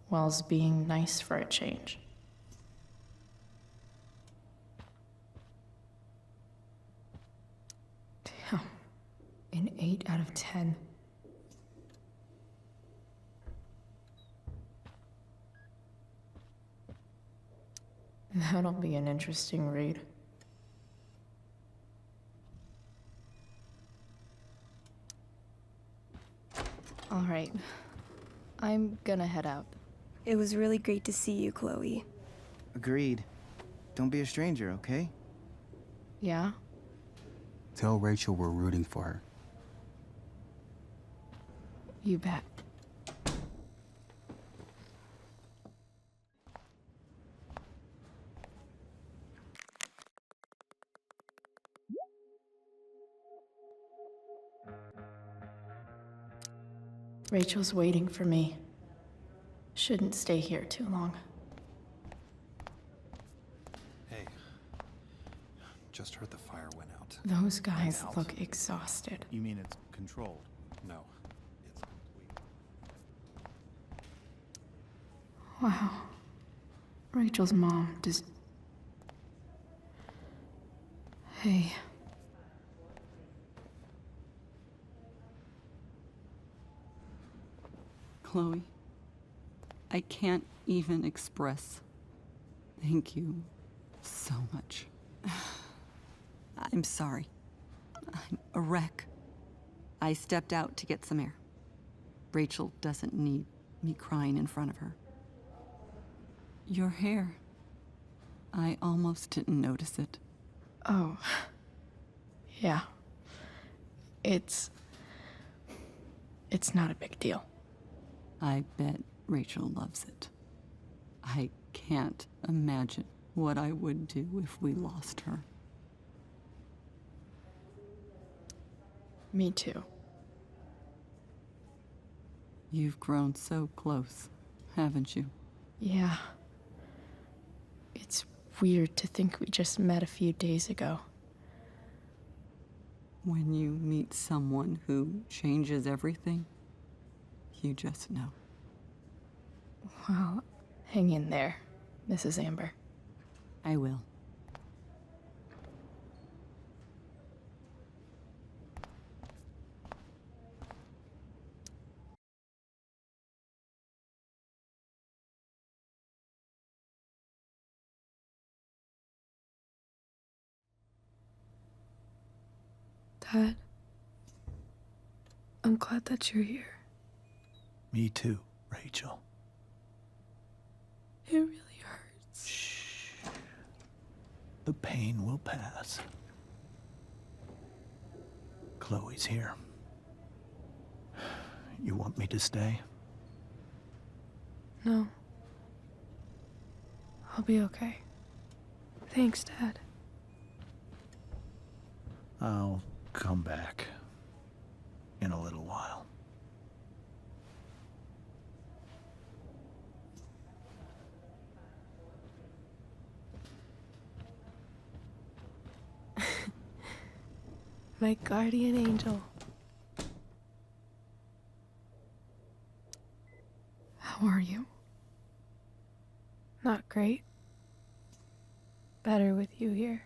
Wells being nice for a change. Damn. An 8 out of 10. That'll be an interesting read. All right. I'm gonna head out. It was really great to see you, Chloe. Agreed. Don't be a stranger, okay? Yeah? Tell Rachel we're rooting for her. You bet. Rachel's waiting for me. Shouldn't stay here too long. Hey. Just heard the fire went out. Those guys look exhausted. You mean it's controlled? No. It's complete. Wow. Rachel's mom does... Hey. Chloe, I can't even express thank you so much. I'm sorry. I'm a wreck. I stepped out to get some air. Rachel doesn't need me crying in front of her. Your hair. I almost didn't notice it. Oh. Yeah. It's not a big deal. I bet Rachel loves it. I can't imagine what I would do if we lost her. Me too. You've grown so close, haven't you? Yeah. It's weird to think we just met a few days ago. When you meet someone who changes everything, you just know. Well, hang in there, Mrs. Amber. I will. Dad, I'm glad that you're here. Me too, Rachel. It really hurts. Shh. The pain will pass. Chloe's here. You want me to stay? No. I'll be okay. Thanks, Dad. I'll come back in a little while. My guardian angel. How are you? Not great. Better with you here.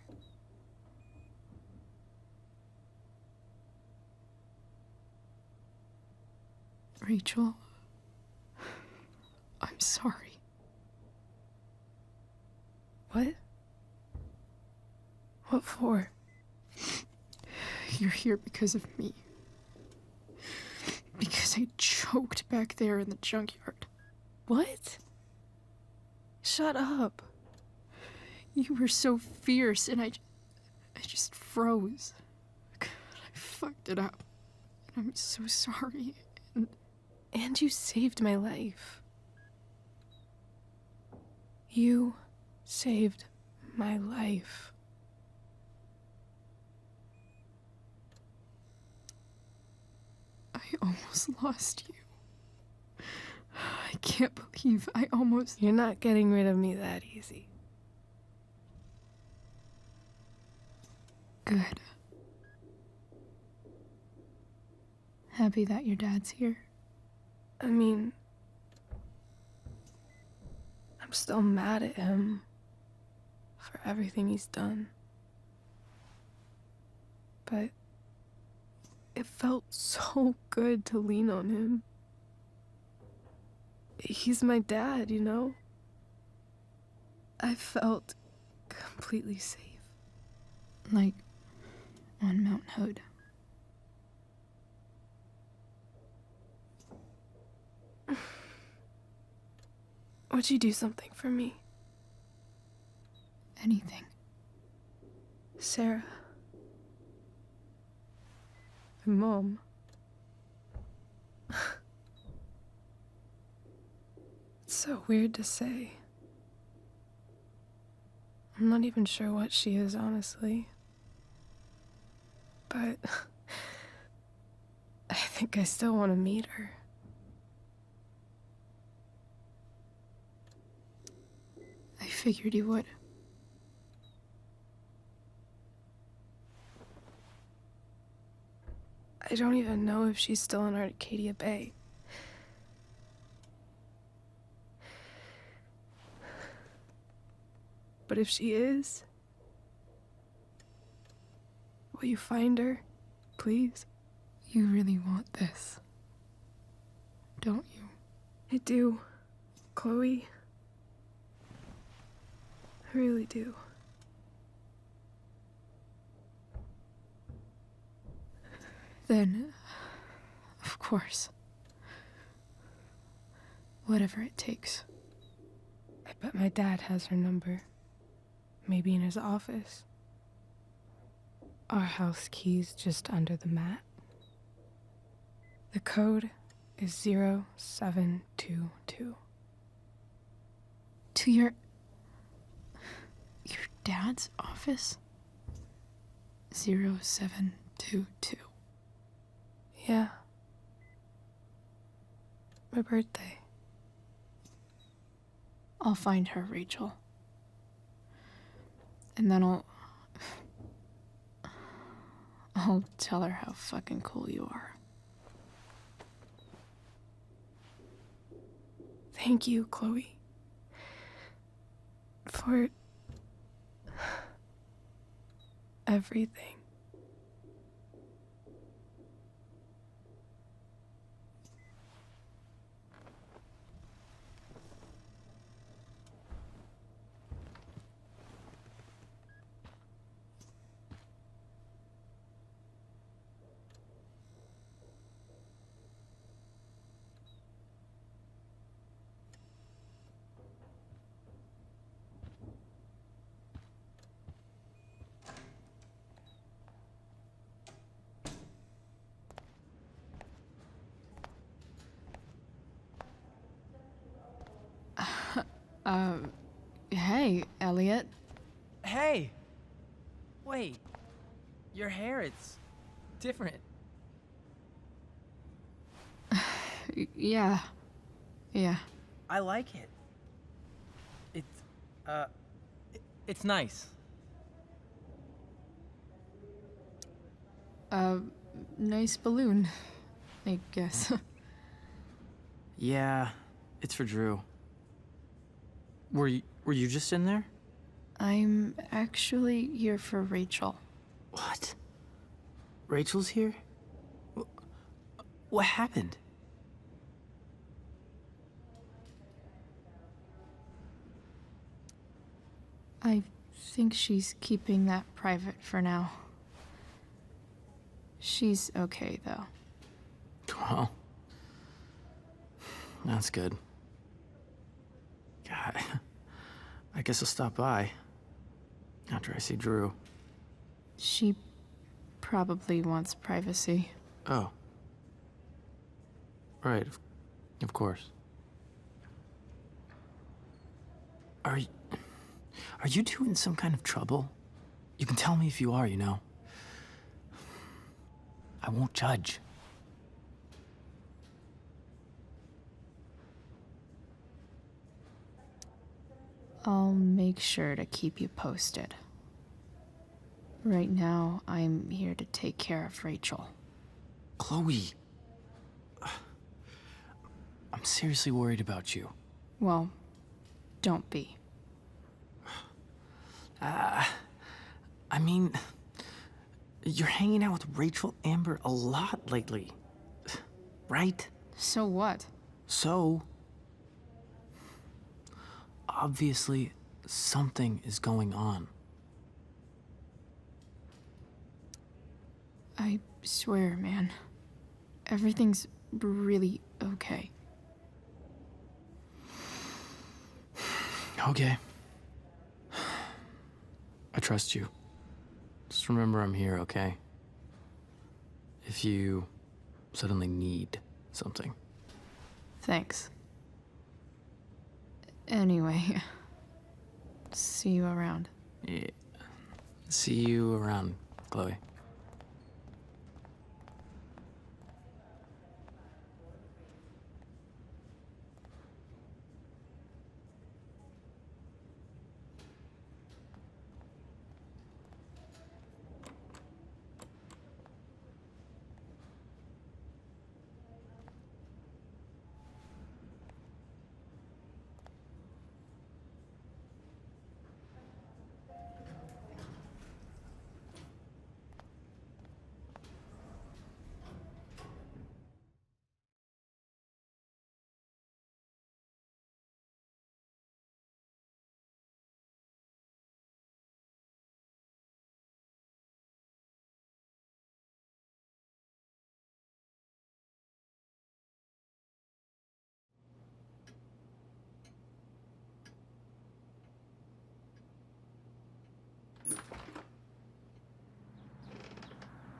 Rachel, I'm sorry. What? What for? You're here because of me. Because I choked back there in the junkyard. What? Shut up. You were so fierce and I just froze. I fucked it up. And I'm so sorry. And you saved my life. You saved my life. I almost lost you. I can't believe I almost... You're not getting rid of me that easy. Good. Happy that your dad's here. I mean, I'm still mad at him for everything he's done. But it felt so good to lean on him. He's my dad, you know? I felt completely safe. Like on Mount Hood. Would you do something for me? Anything. Sarah. My mom. It's so weird to say. I'm not even sure what she is, honestly. But I think I still want to meet her. I figured you would. I don't even know if she's still in Arcadia Bay. But if she is, will you find her, please? You really want this, don't you? I do, Chloe. I really do. Then, of course. Whatever it takes. I bet my dad has her number. Maybe in his office. Our house key's just under the mat. The code is 0722. To your dad's office? 0722. Yeah. My birthday. I'll find her, Rachel. And then I'll tell her how fucking cool you are. Thank you, Chloe. For everything. Hey, Elliot. Hey! Wait. Your hair, it's different. Yeah. I like it. It's nice. Nice balloon, I guess. Yeah, it's for Drew. Were you just in there? I'm actually here for Rachel. What? Rachel's here? What happened? I think she's keeping that private for now. She's okay, though. Well, that's good. God, I guess I'll stop by after I see Drew. She probably wants privacy. Oh. Right, of course. Are you two in some kind of trouble? You can tell me if you are, you know. I won't judge. I'll make sure to keep you posted. Right now, I'm here to take care of Rachel. Chloe. I'm seriously worried about you. Well, don't be. I mean, you're hanging out with Rachel Amber a lot lately, right? So what? So, obviously, something is going on. I swear, man. Everything's really okay. Okay. I trust you. Just remember I'm here, okay? If you suddenly need something. Thanks. Anyway, see you around. Yeah. See you around, Chloe.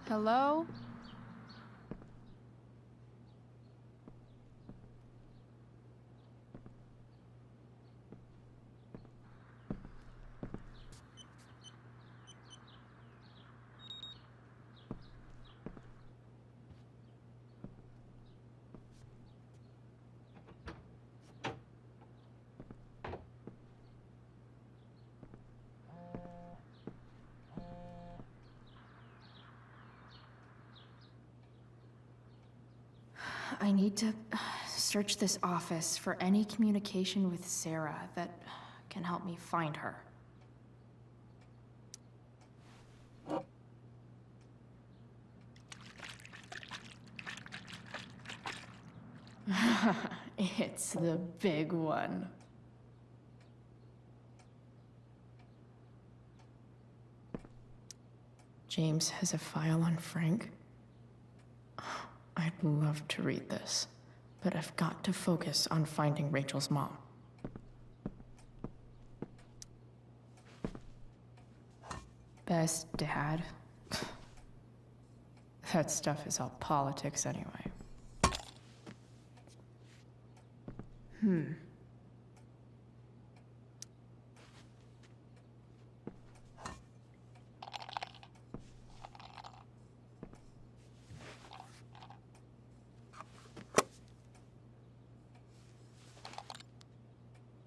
Hello? I need to search this office for any communication with Sarah that can help me find her. It's the big one. James has a file on Frank. I'd love to read this, but I've got to focus on finding Rachel's mom. Best dad? That stuff is all politics anyway.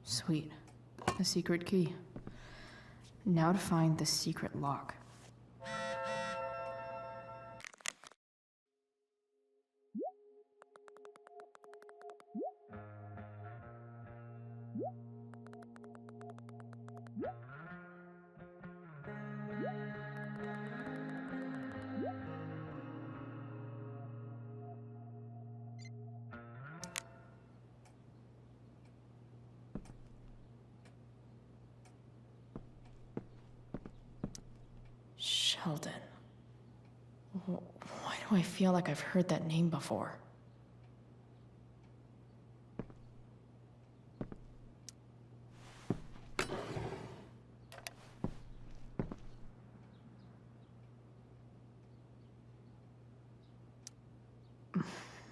Sweet. A secret key. Now to find the secret lock. Sheldon. Why do I feel like I've heard that name before?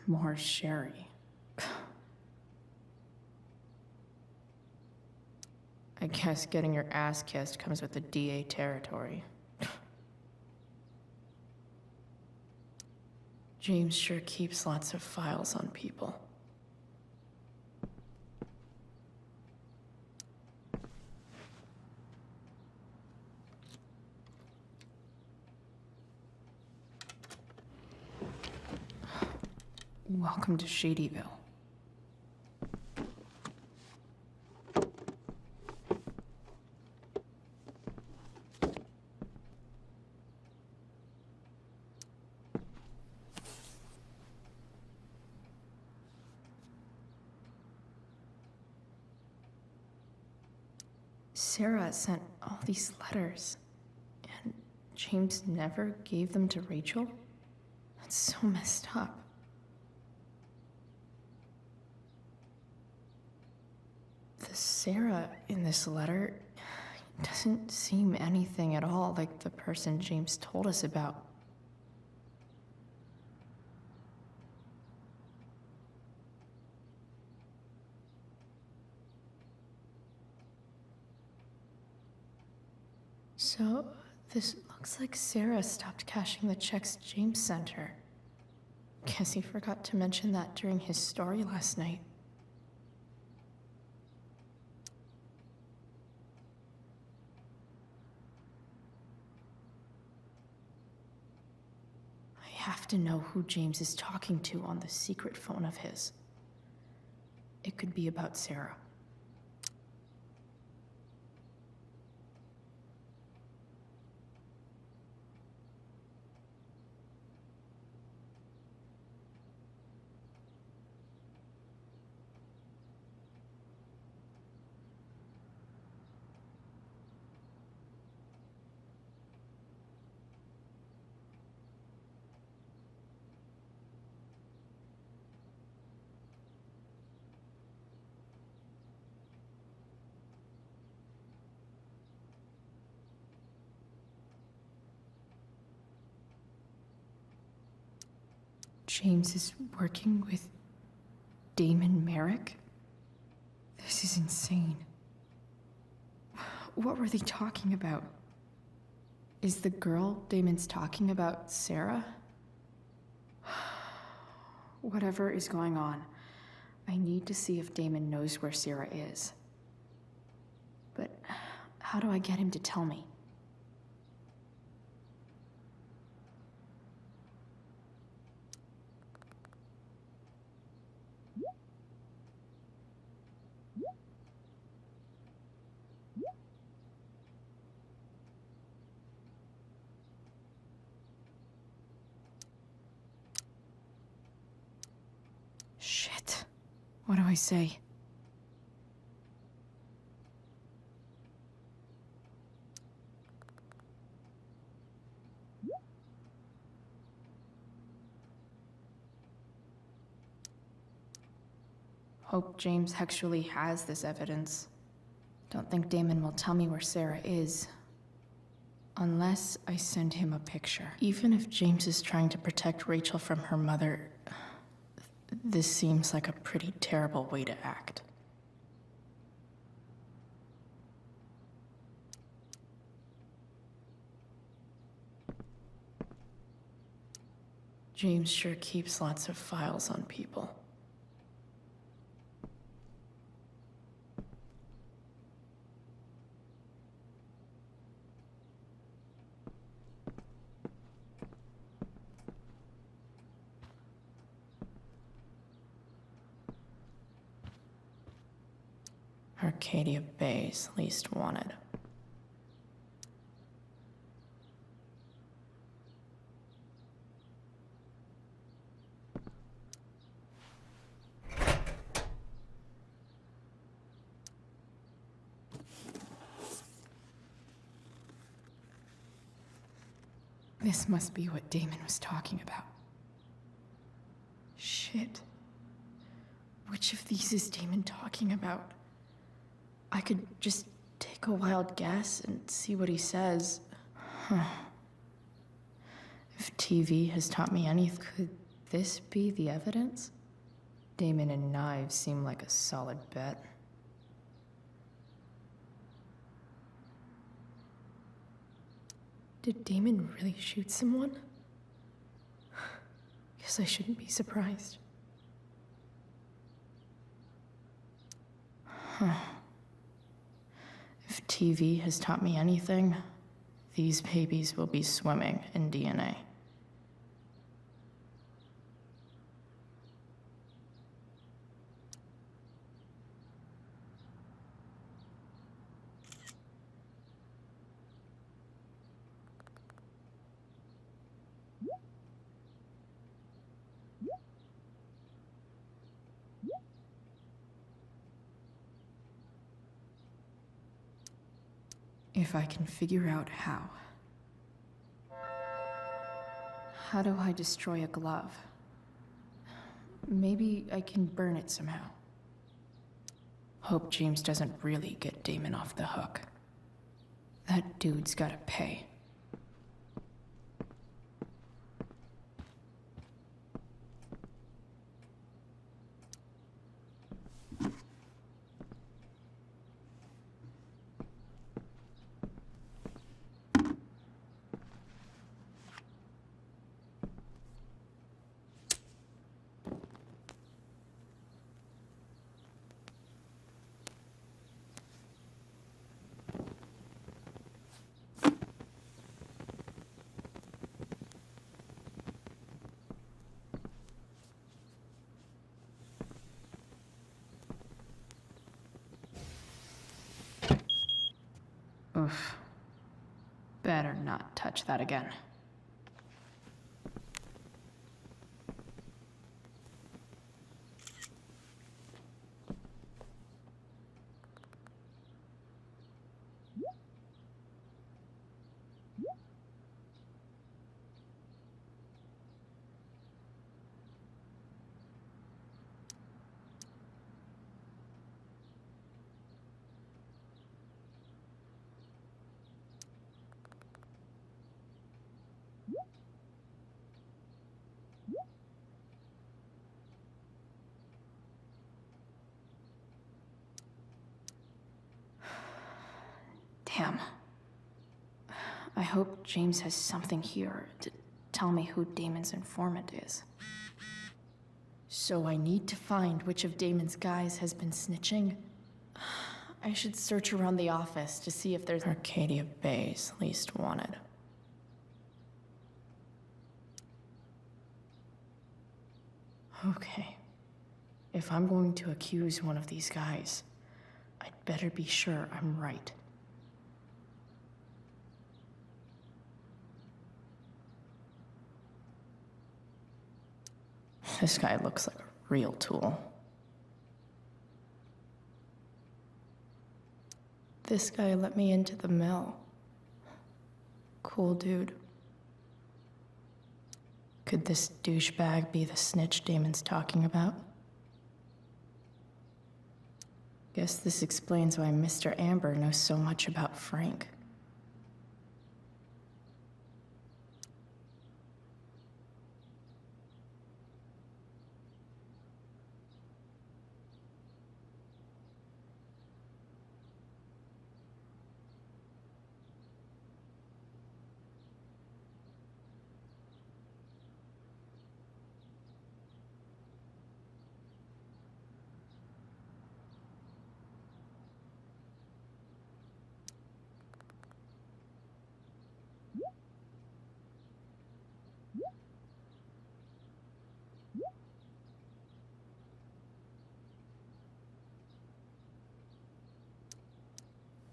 More sherry. I guess getting your ass kissed comes with the DA territory. James sure keeps lots of files on people. Welcome to Shadyville. Sarah sent all these letters, and James never gave them to Rachel? That's so messed up. the Sarah in this letter doesn't seem anything at all like the person James told us about. So, this looks like Sarah stopped cashing the checks James sent her. Guess he forgot to mention that during his story last night. I have to know who James is talking to on the secret phone of his. It could be about Sarah. James is working with Damon Merrick? This is insane. What were they talking about? Is the girl Damon's talking about Sarah? Whatever is going on, I need to see if Damon knows where Sarah is. But how do I get him to tell me? Shit. What do I say? Hope James actually has this evidence. Don't think Damon will tell me where Sarah is. Unless I send him a picture. Even if James is trying to protect Rachel from her mother, this seems like a pretty terrible way to act. James sure keeps lots of files on people. Arcadia Bay's least wanted. This must be what Damon was talking about. Shit. Which of these is Damon talking about? I could just take a wild guess and see what he says. Huh. If TV has taught me anything, could this be the evidence? Damon and knives seem like a solid bet. Did Damon really shoot someone? Guess I shouldn't be surprised. Huh. If TV has taught me anything, these babies will be swimming in DNA. If I can figure out how. How do I destroy a glove? Maybe I can burn it somehow. hope James doesn't really get Damon off the hook. That dude's gotta pay. Oof. Better not touch that again. Damn. I hope James has something here to tell me who Damon's informant is. So I need to find which of Damon's guys has been snitching. I should search around the office to see if there's Arcadia Bay's least wanted. Okay. If I'm going to accuse one of these guys, I'd better be sure I'm right. This guy looks like a real tool. This guy let me into the mill. Cool dude. Could this douchebag be the snitch Damon's talking about? Guess this explains why Mr. Amber knows so much about Frank.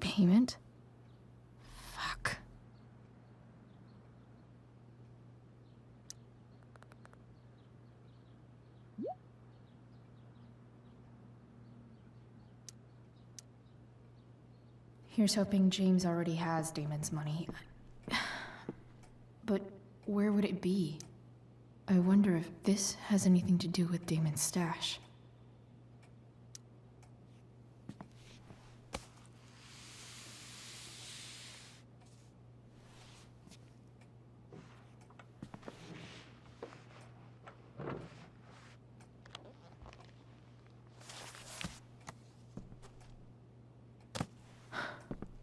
Payment? Fuck. Here's hoping James already has Damon's money. But where would it be? I wonder if this has anything to do with Damon's stash.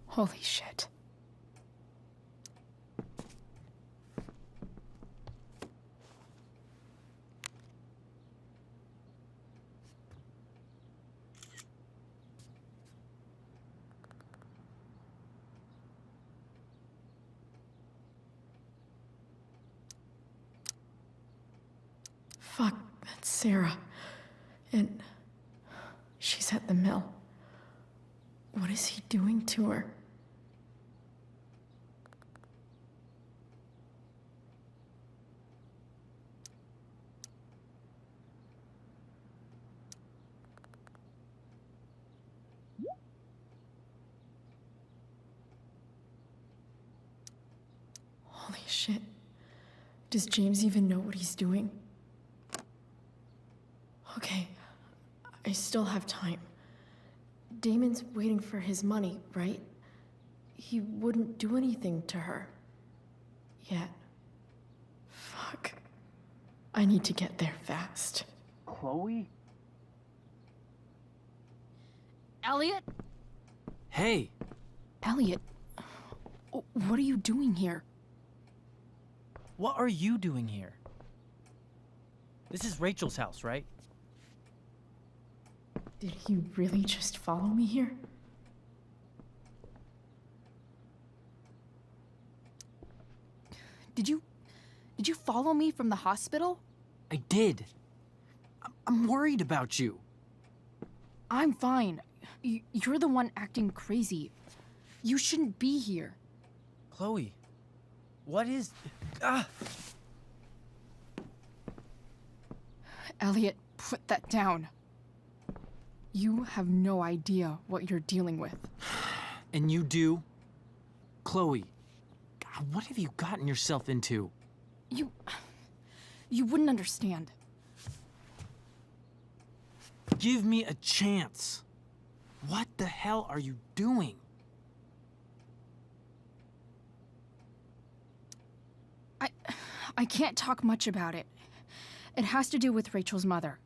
Holy shit. Fuck, that's Sarah. And she's at the mill. What is he doing to her? Holy shit. Does James even know what he's doing? Okay, I still have time. Damon's waiting for his money, right? He wouldn't do anything to her. Yet. Fuck. I need to get there fast. Chloe? Elliot? Hey! Elliot, what are you doing here? What are you doing here? This is Rachel's house, right? Did he really just follow me here? Did you follow me from the hospital? I did. I'm worried about you. I'm fine. You're the one acting crazy. You shouldn't be here. Chloe, what is... Ah! Elliot, put that down. You have no idea what you're dealing with. And you do? Chloe, God, what have you gotten yourself into? You wouldn't understand. Give me a chance. What the hell are you doing? I can't talk much about it. It has to do with Rachel's mother.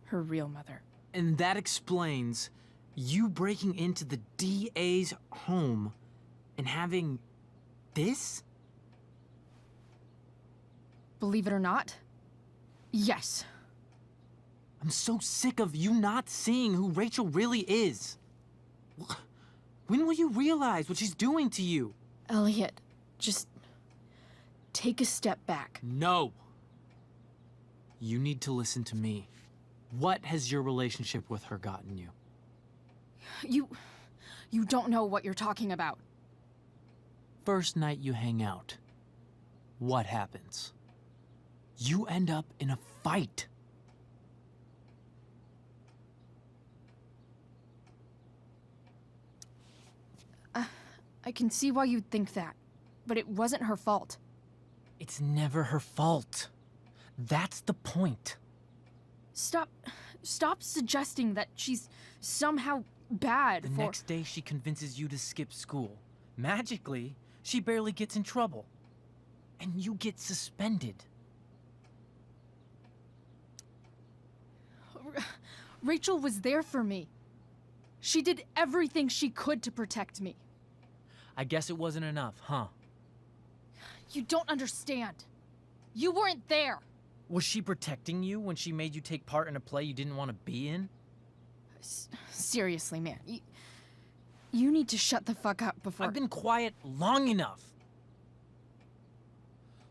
Her real mother. And that explains you breaking into the DA's home and having this? Believe it or not, yes. I'm so sick of you not seeing who Rachel really is. When will you realize what she's doing to you? Elliot, just take a step back. No. You need to listen to me. What has your relationship with her gotten you? You don't know what you're talking about. First night you hang out, what happens? You end up in a fight. I can see why you'd think that, but it wasn't her fault. It's never her fault. That's the point. Stop suggesting that she's somehow bad The next day she convinces you to skip school. Magically, she barely gets in trouble. And you get suspended. Rachel was there for me. She did everything she could to protect me. I guess it wasn't enough, huh? You don't understand. You weren't there. Was she protecting you when she made you take part in a play you didn't want to be in? Seriously, man. You need to shut the fuck up before... I've been quiet long enough.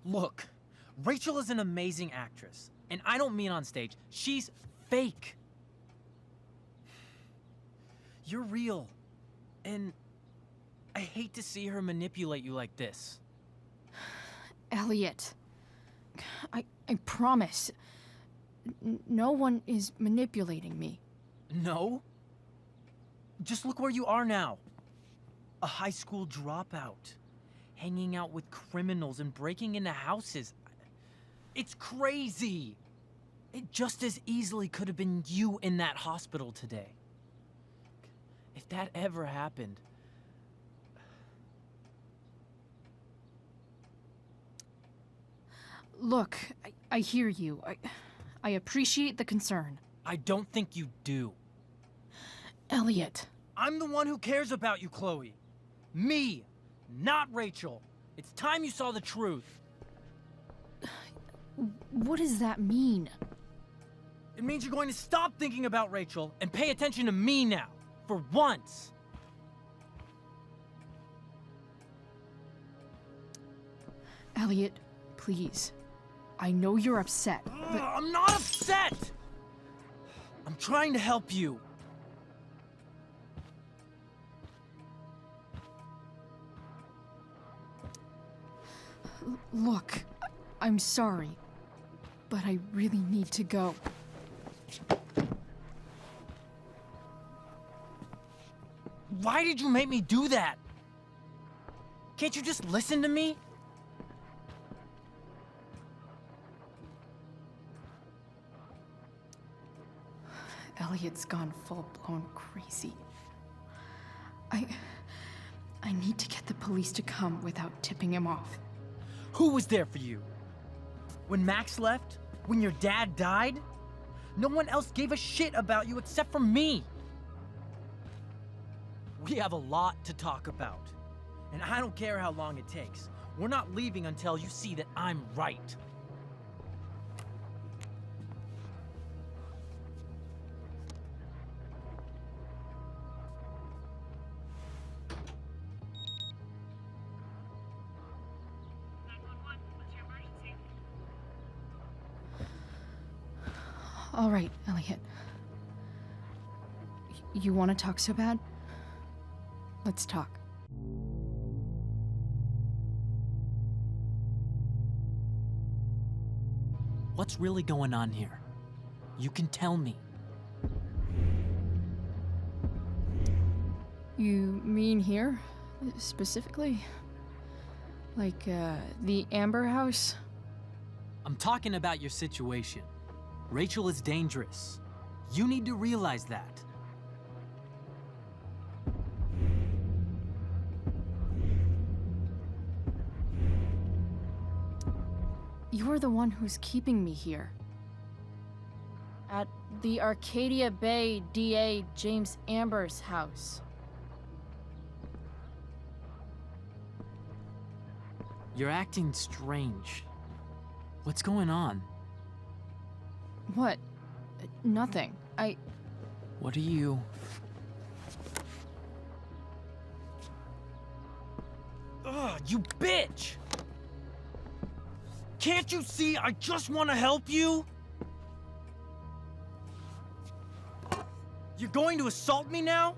Look, Rachel is an amazing actress. And I don't mean on stage. She's fake. You're real. And I hate to see her manipulate you like this. Elliot, I promise. No one is manipulating me. No? Just look where you are now. A high school dropout. Hanging out with criminals and breaking into houses. It's crazy. It just as easily could have been you in that hospital today. If that ever happened... Look, I hear you. I appreciate the concern. I don't think you do. Elliot. I'm the one who cares about you, Chloe. Me, not Rachel. It's time you saw the truth. What does that mean? It means you're going to stop thinking about Rachel and pay attention to me now, for once. Elliot, please. I know you're upset, but... I'm not upset! I'm trying to help you. Look, I'm sorry, but I really need to go. Why did you make me do that? Can't you just listen to me? Elliot's gone full-blown crazy. I need to get the police to come without tipping him off. Who was there for you? When Max left? When your dad died? No one else gave a shit about you except for me. We have a lot to talk about. And I don't care how long it takes. We're not leaving until you see that I'm right. All right, Elliot. You want to talk so bad? Let's talk. What's really going on here? You can tell me. You mean here? Specifically? Like, the Amber House? I'm talking about your situation. Rachel is dangerous. You need to realize that. You're the one who's keeping me here. At the Arcadia Bay DA James Amber's house. You're acting strange. What's going on? What? Nothing. What are you... Ugh, you bitch! Can't you see I just want to help you? You're going to assault me now?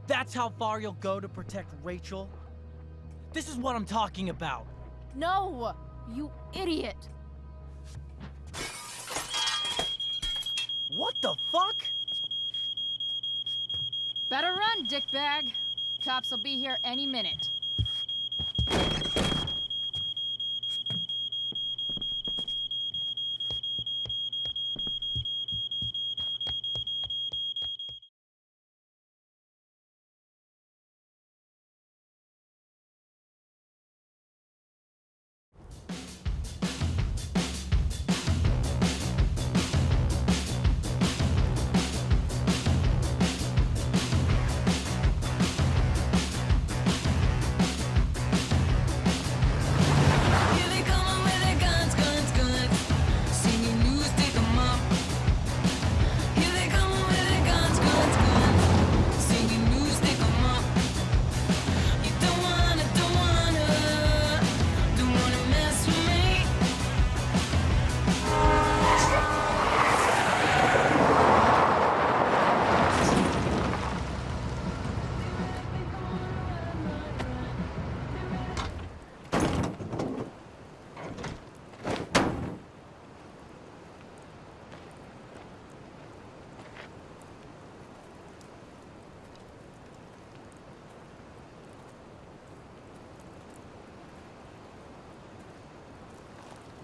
That's how far you'll go to protect Rachel? This is what I'm talking about. No! You idiot! What the fuck? Better run, dickbag. Cops will be here any minute.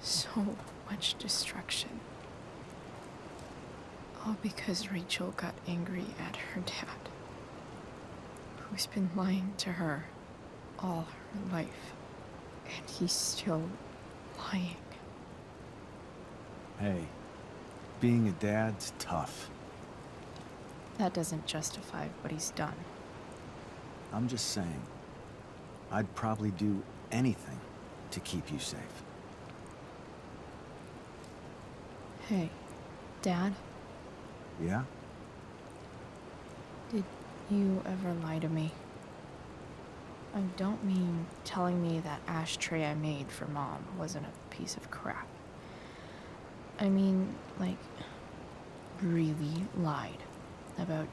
So much destruction. All because Rachel got angry at her dad, who's been lying to her all her life. And he's still lying. Hey, being a dad's tough. That doesn't justify what he's done. I'm just saying, I'd probably do anything to keep you safe. Hey, Dad? Yeah? Did you ever lie to me? I don't mean telling me that ashtray I made for Mom wasn't a piece of crap. I mean, like, really lied about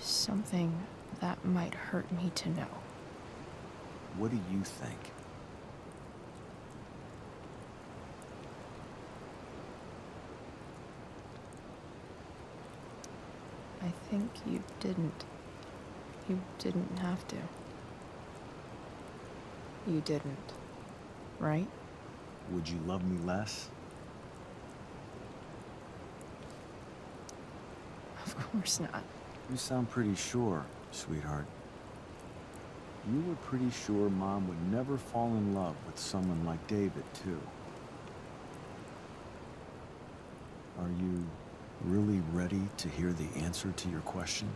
something that might hurt me to know. What do you think? I think you didn't. You didn't have to. You didn't, right? Would you love me less? course not. You sound pretty sure, sweetheart. You were pretty sure Mom would never fall in love with someone like David, too. Are you really ready to hear the answer to your question?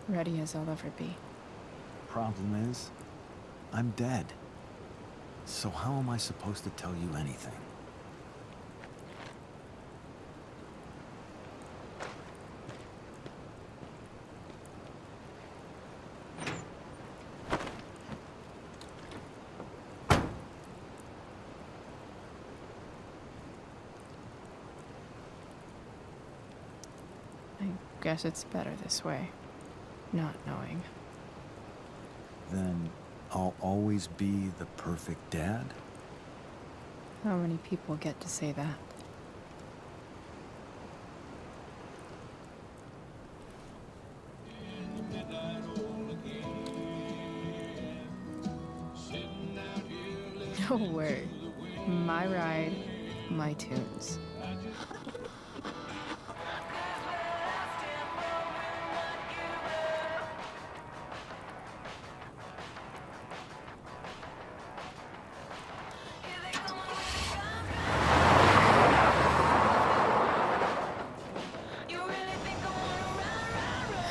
Ready as I'll ever be. Problem is, I'm dead. So how am I supposed to tell you anything? I guess it's better this way, not knowing. Then I'll always be the perfect dad? How many people get to say that? No word. My ride, my tunes.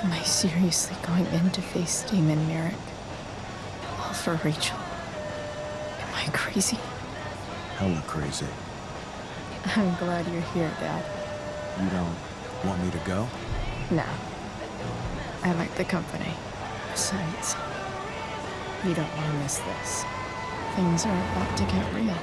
Am I seriously going in to face Damon Merrick? All for Rachel? Am I crazy? Hella crazy. I'm glad you're here, Dad. You don't want me to go? No. I like the company. Besides, you don't want to miss this. Things are about to get real.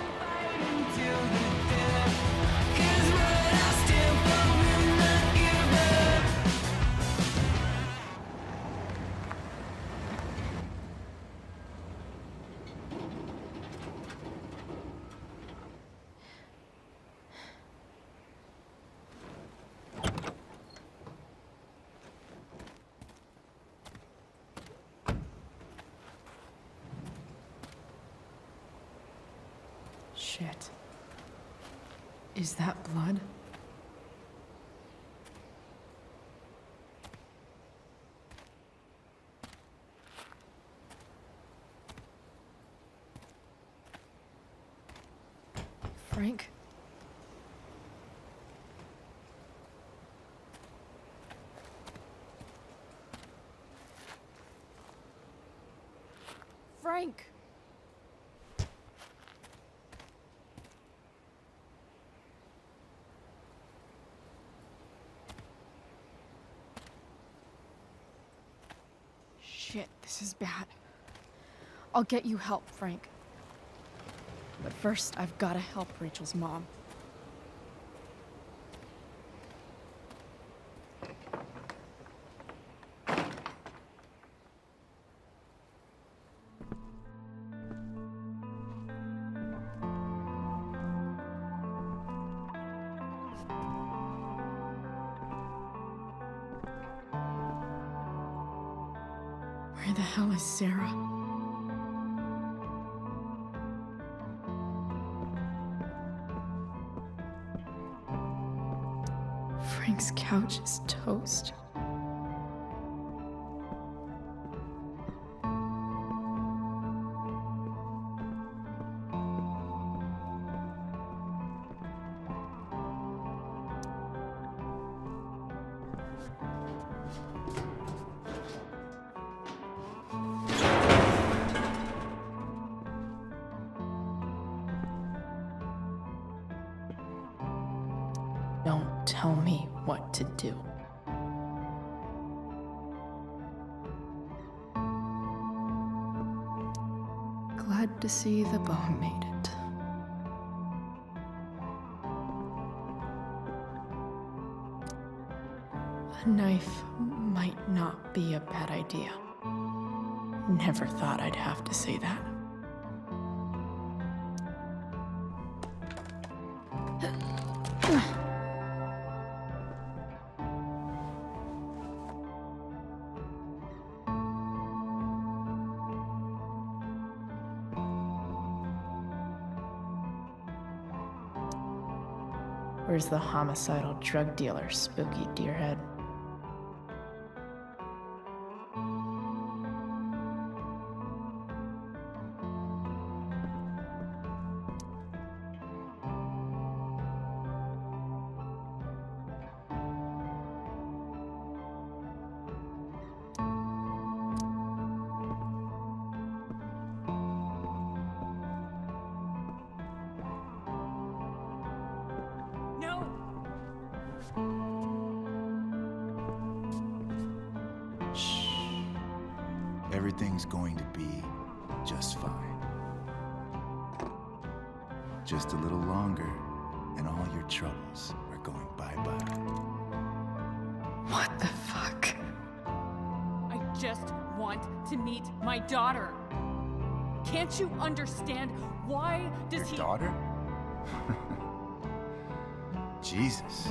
Shit. Is that blood? Frank? Frank! Shit, this is bad. I'll get you help, Frank. But first, I've got to help Rachel's mom. Where the hell is Sarah? Frank's couch is toast. Don't tell me what to do. Glad to see the bone made it. A knife might not be a bad idea. Never thought I'd have to say that. Where's the homicidal drug dealer, Spooky Deerhead? No! Shh. Everything's going to be just fine. Just a little longer, and all your troubles are going bye-bye. What the fuck? I just want to meet my daughter. Can't you understand? Why does Your daughter? Jesus.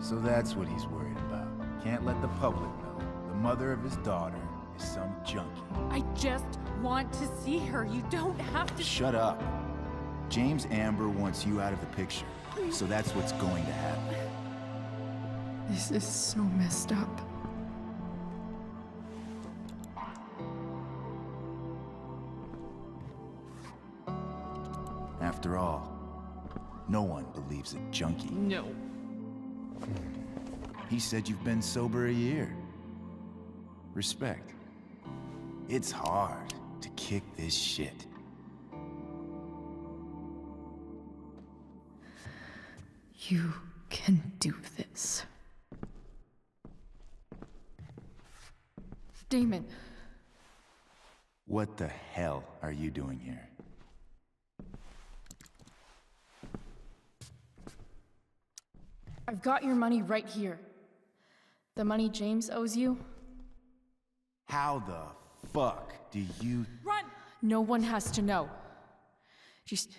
So that's what he's worried about. Can't let the public know the mother of his daughter is some junkie. I just want to see her. You don't have to. Shut up. James Amber wants you out of the picture, so that's what's going to happen. This is so messed up. After all, no one believes a junkie. No. He said you've been sober a year. Respect. It's hard to kick this shit. You can do this. Damon. What the hell are you doing here? I've got your money right here. The money James owes you. How the fuck do you... Run! No one has to know. Just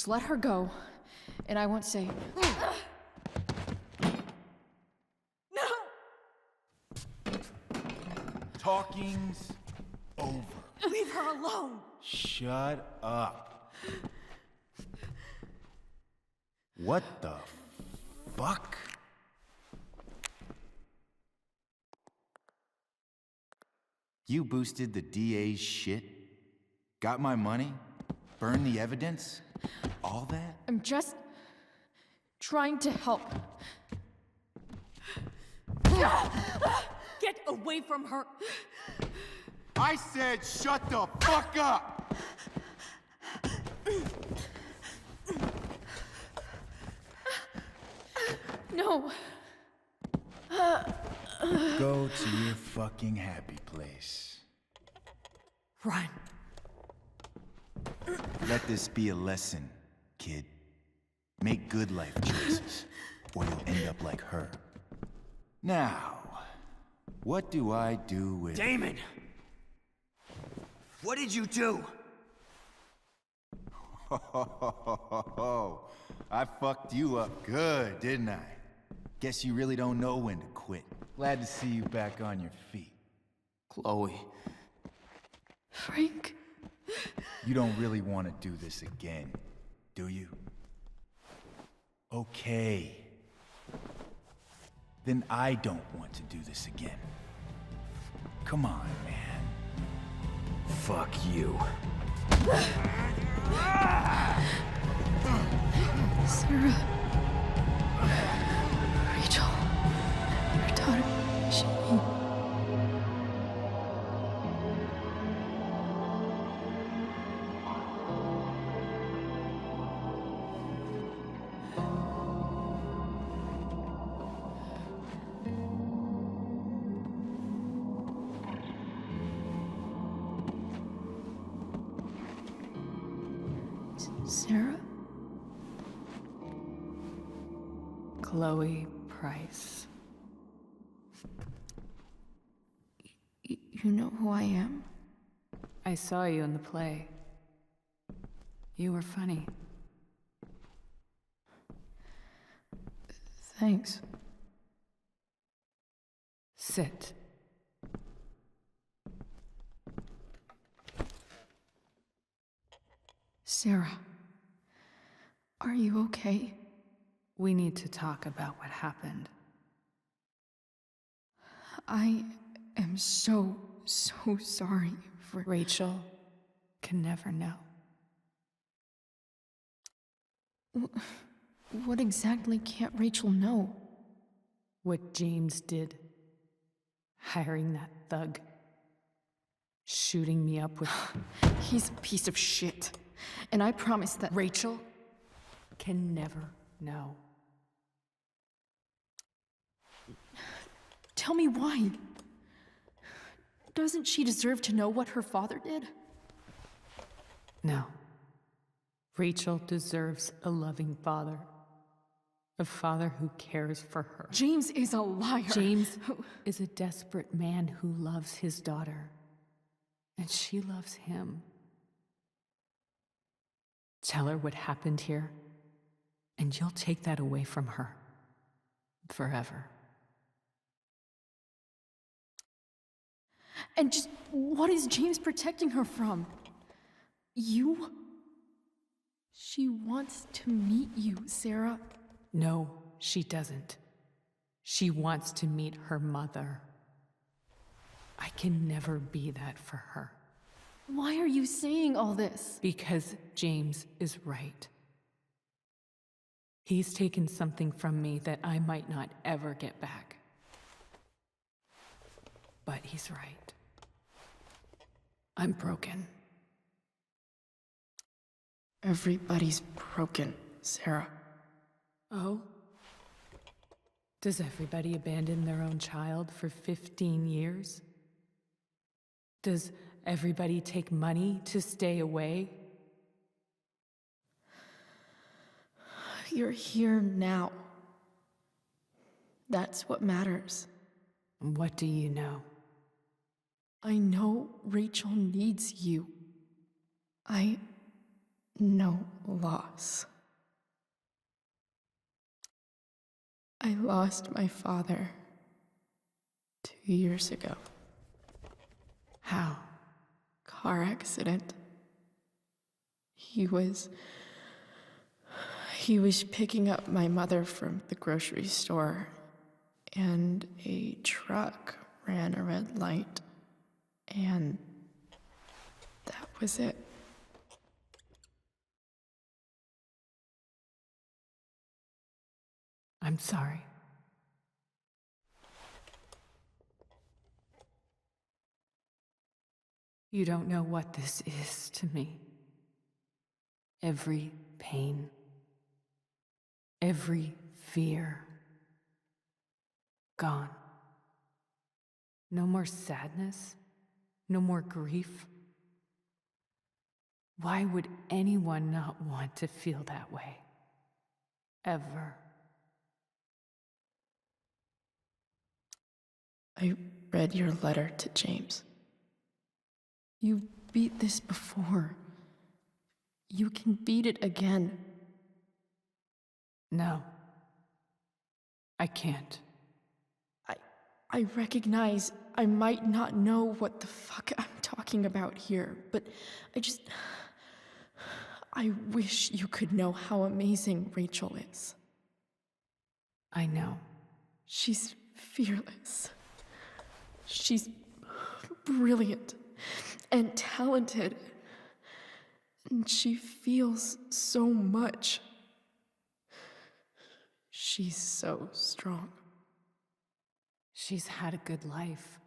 let her go, and I won't say. No! Talking's over. Leave her alone! Shut up. What the fuck? You boosted the DA's shit? Got my money? Burned the evidence? All that? I'm just trying to help. Get away from her! I said shut the fuck up! No. Go to your fucking happy place. Run. Let this be a lesson, kid. Make good life choices, or you'll end up like her. Now, what do I do with... Damon! What did you do? I fucked you up good, didn't I? Guess you really don't know when to quit. Glad to see you back on your feet. Chloe. Frank? You don't really want to do this again, do you? Okay. Then I don't want to do this again. Come on, man. Fuck you. Sarah. Rachel. Your daughter. She... Sarah? Chloe Price. You know who I am? I saw you in the play. You were funny. Thanks. Sit. Sarah. Are you okay? We need to talk about what happened. I am so sorry for... Rachel can never know. What exactly can't Rachel know? What James did. Hiring that thug. Shooting me up with... He's a piece of shit. And I promise that... Rachel can never know. Tell me why. Doesn't she deserve to know what her father did? No. Rachel deserves a loving father. A father who cares for her. James is a liar. James is a desperate man who loves his daughter. And she loves him. Tell her what happened here, and you'll take that away from her. Forever. And just what is James protecting her from? You? She wants to meet you, Sarah. No, she doesn't. She wants to meet her mother. I can never be that for her. Why are you saying all this? Because James is right. He's taken something from me that I might not ever get back. But he's right. I'm broken. Everybody's broken, Sarah. Oh? Does everybody abandon their own child for 15 years? Does everybody take money to stay away? You're here now. That's what matters. What do you know? I know Rachel needs you. I know loss. I lost my father 2 years ago. How? Car accident. He was picking up my mother from the grocery store, and a truck ran a red light, and that was it. I'm sorry. You don't know what this is to me. Every pain, every fear, gone. No more sadness, no more grief. Why would anyone not want to feel that way? Ever. I read your letter to James. You beat this before. You can beat it again. No. I can't. I recognize I might not know what the fuck I'm talking about here, but I wish you could know how amazing Rachel is. I know. She's fearless. She's brilliant and talented. And she feels so much. She's so strong. She's had a good life.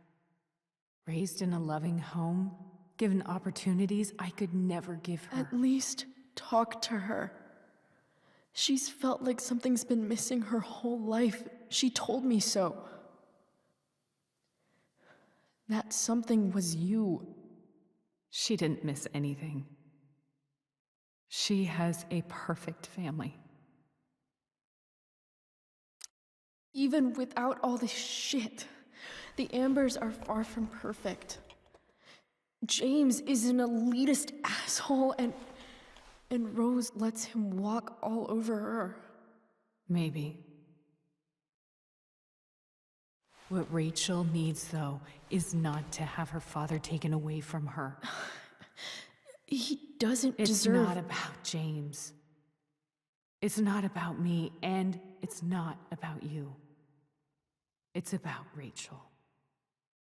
Raised in a loving home, given opportunities I could never give her. At least talk to her. She's felt like something's been missing her whole life. She told me so. That something was you. She didn't miss anything. She has a perfect family. Even without all this shit, the Ambers are far from perfect. James is an elitist asshole, and Rose lets him walk all over her. Maybe. What Rachel needs, though, is not to have her father taken away from her. He doesn't It's deserve... not about James. It's not about me, and it's not about you. It's about Rachel.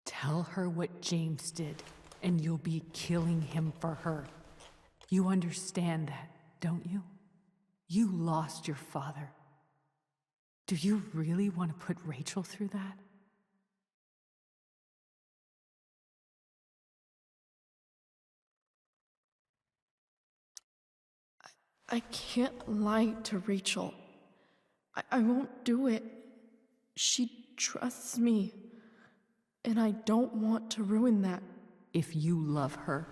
Tell her what James did, and you'll be killing him for her. You understand that, don't you? You lost your father. Do you really want to put Rachel through that? I can't lie to Rachel. I won't do it. She trusts me, and I don't want to ruin that. If you love her,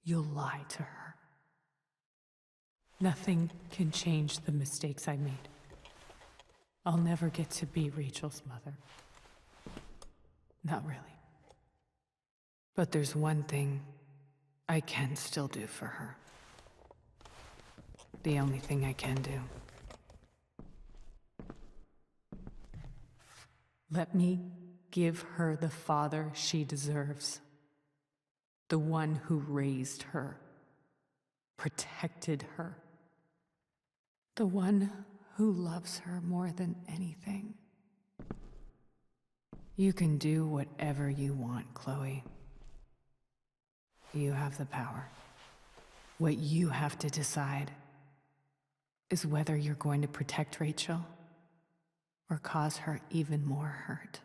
you'll lie to her. Nothing can change the mistakes I made. I'll never get to be Rachel's mother. Not really. But there's one thing I can still do for her. The only thing I can do. Let me give her the father she deserves. The one who raised her, protected her. The one who loves her more than anything. You can do whatever you want, Chloe. You have the power. What you have to decide is whether you're going to protect Rachel or cause her even more hurt.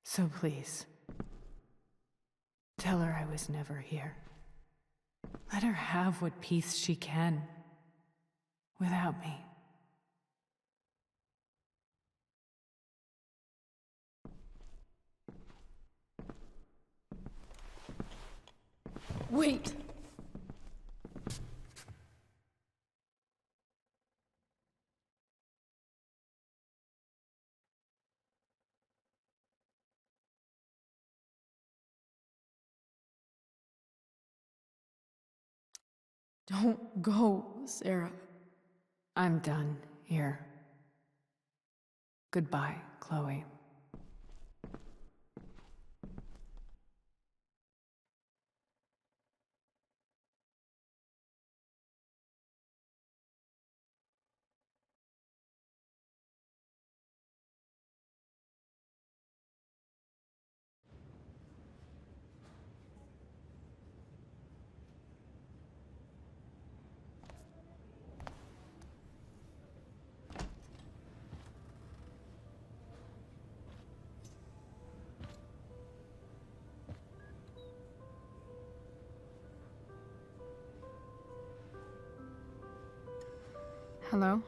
So please, tell her I was never here. Let her have what peace she can without me. Wait! Don't go, Sarah. I'm done here. Goodbye, Chloe. Hello?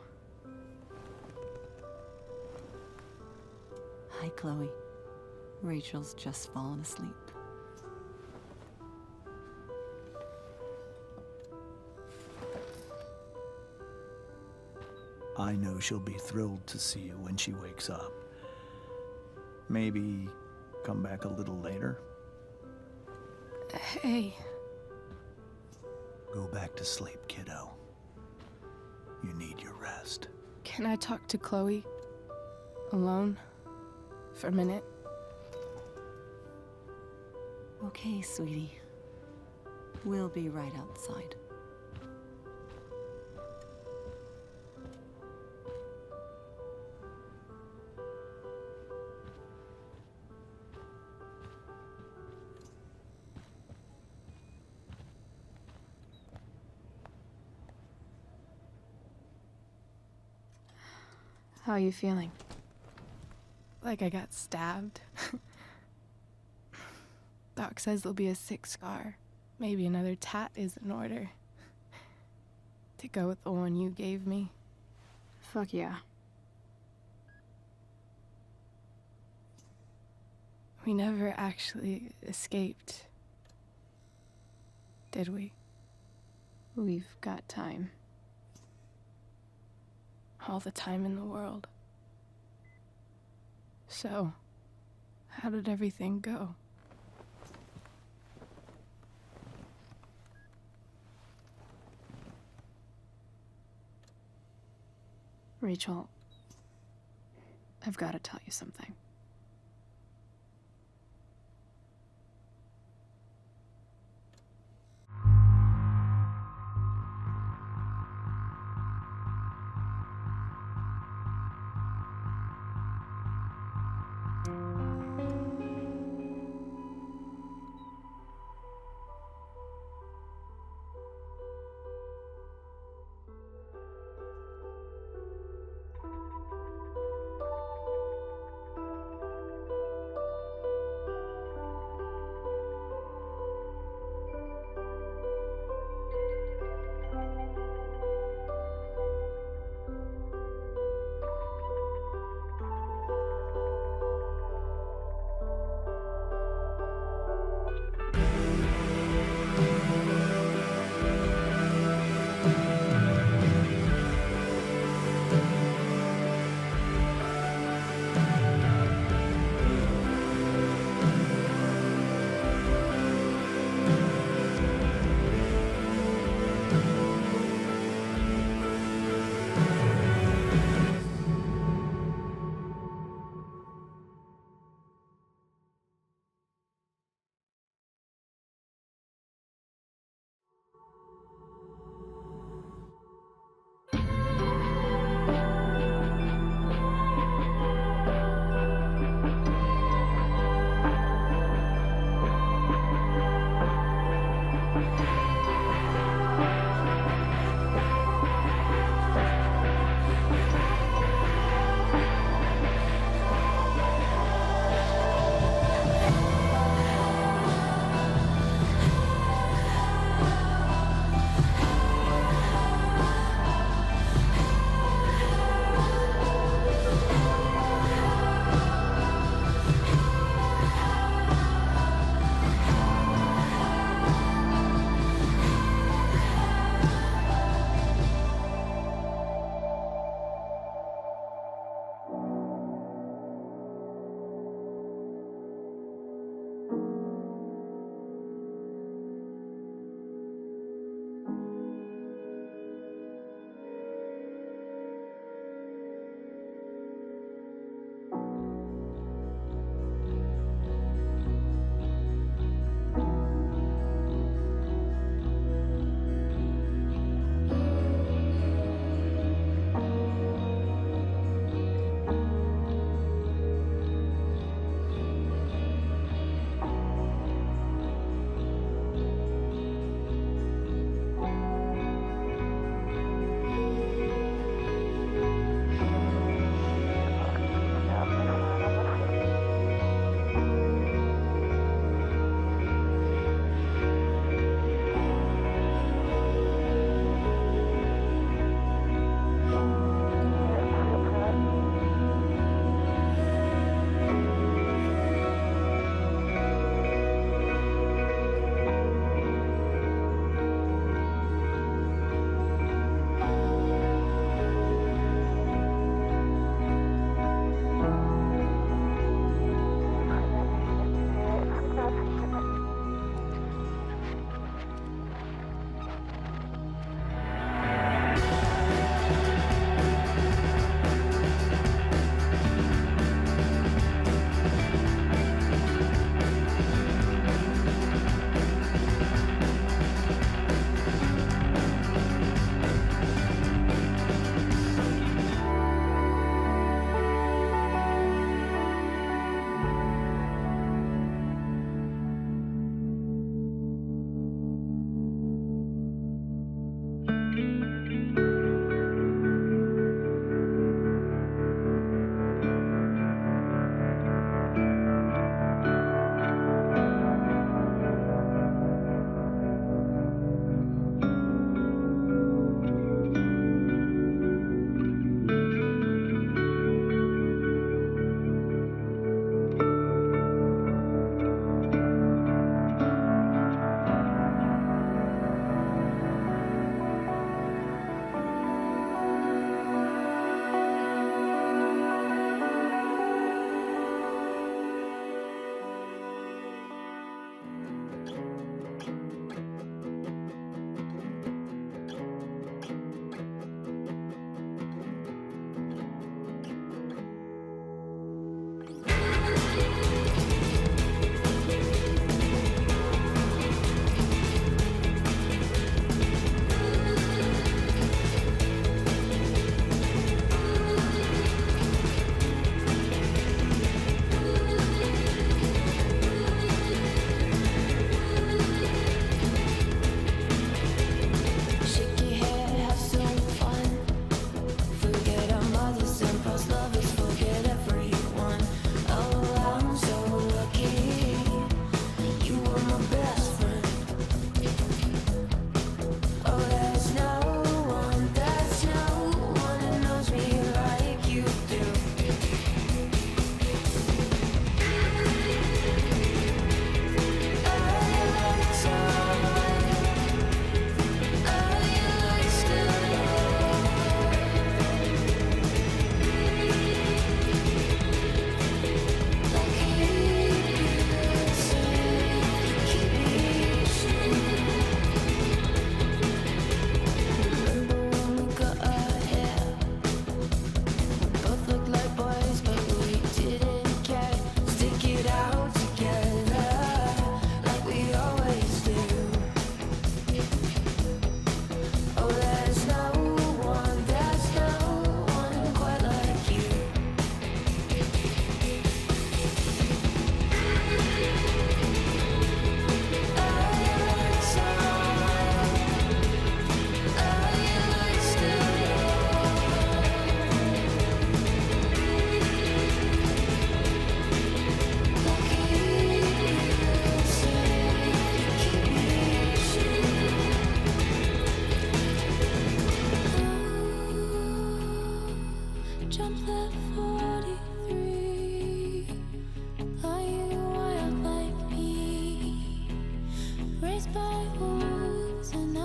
Hi, Chloe. Rachel's just fallen asleep. I know she'll be thrilled to see you when she wakes up. Maybe come back a little later? Hey. Go back to sleep, kiddo. You need your rest. Can I talk to Chloe? Alone? For a minute? Okay, sweetie. We'll be right outside. How are you feeling? Like I got stabbed? Doc says there'll be a 6 scar. Maybe another tat is in order. To go with the one you gave me. Fuck yeah. We never actually escaped. Did we? We've got time. All the time in the world. So, how did everything go? Rachel, I've got to tell you something.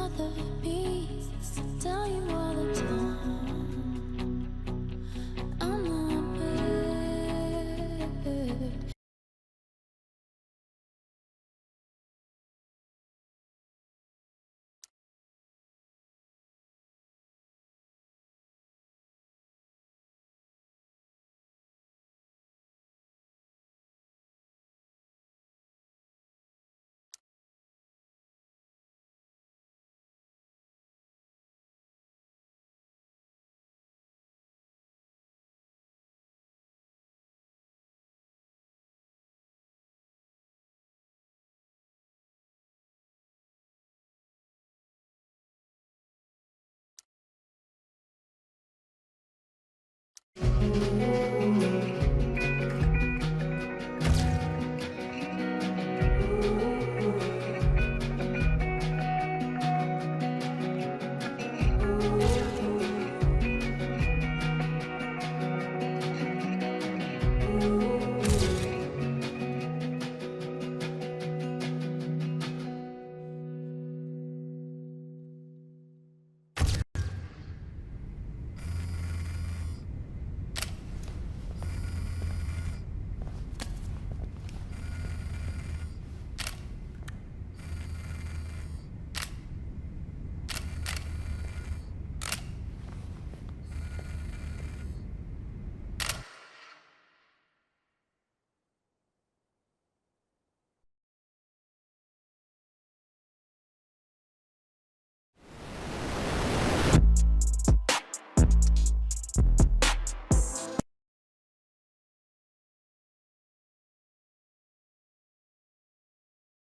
other beats tell you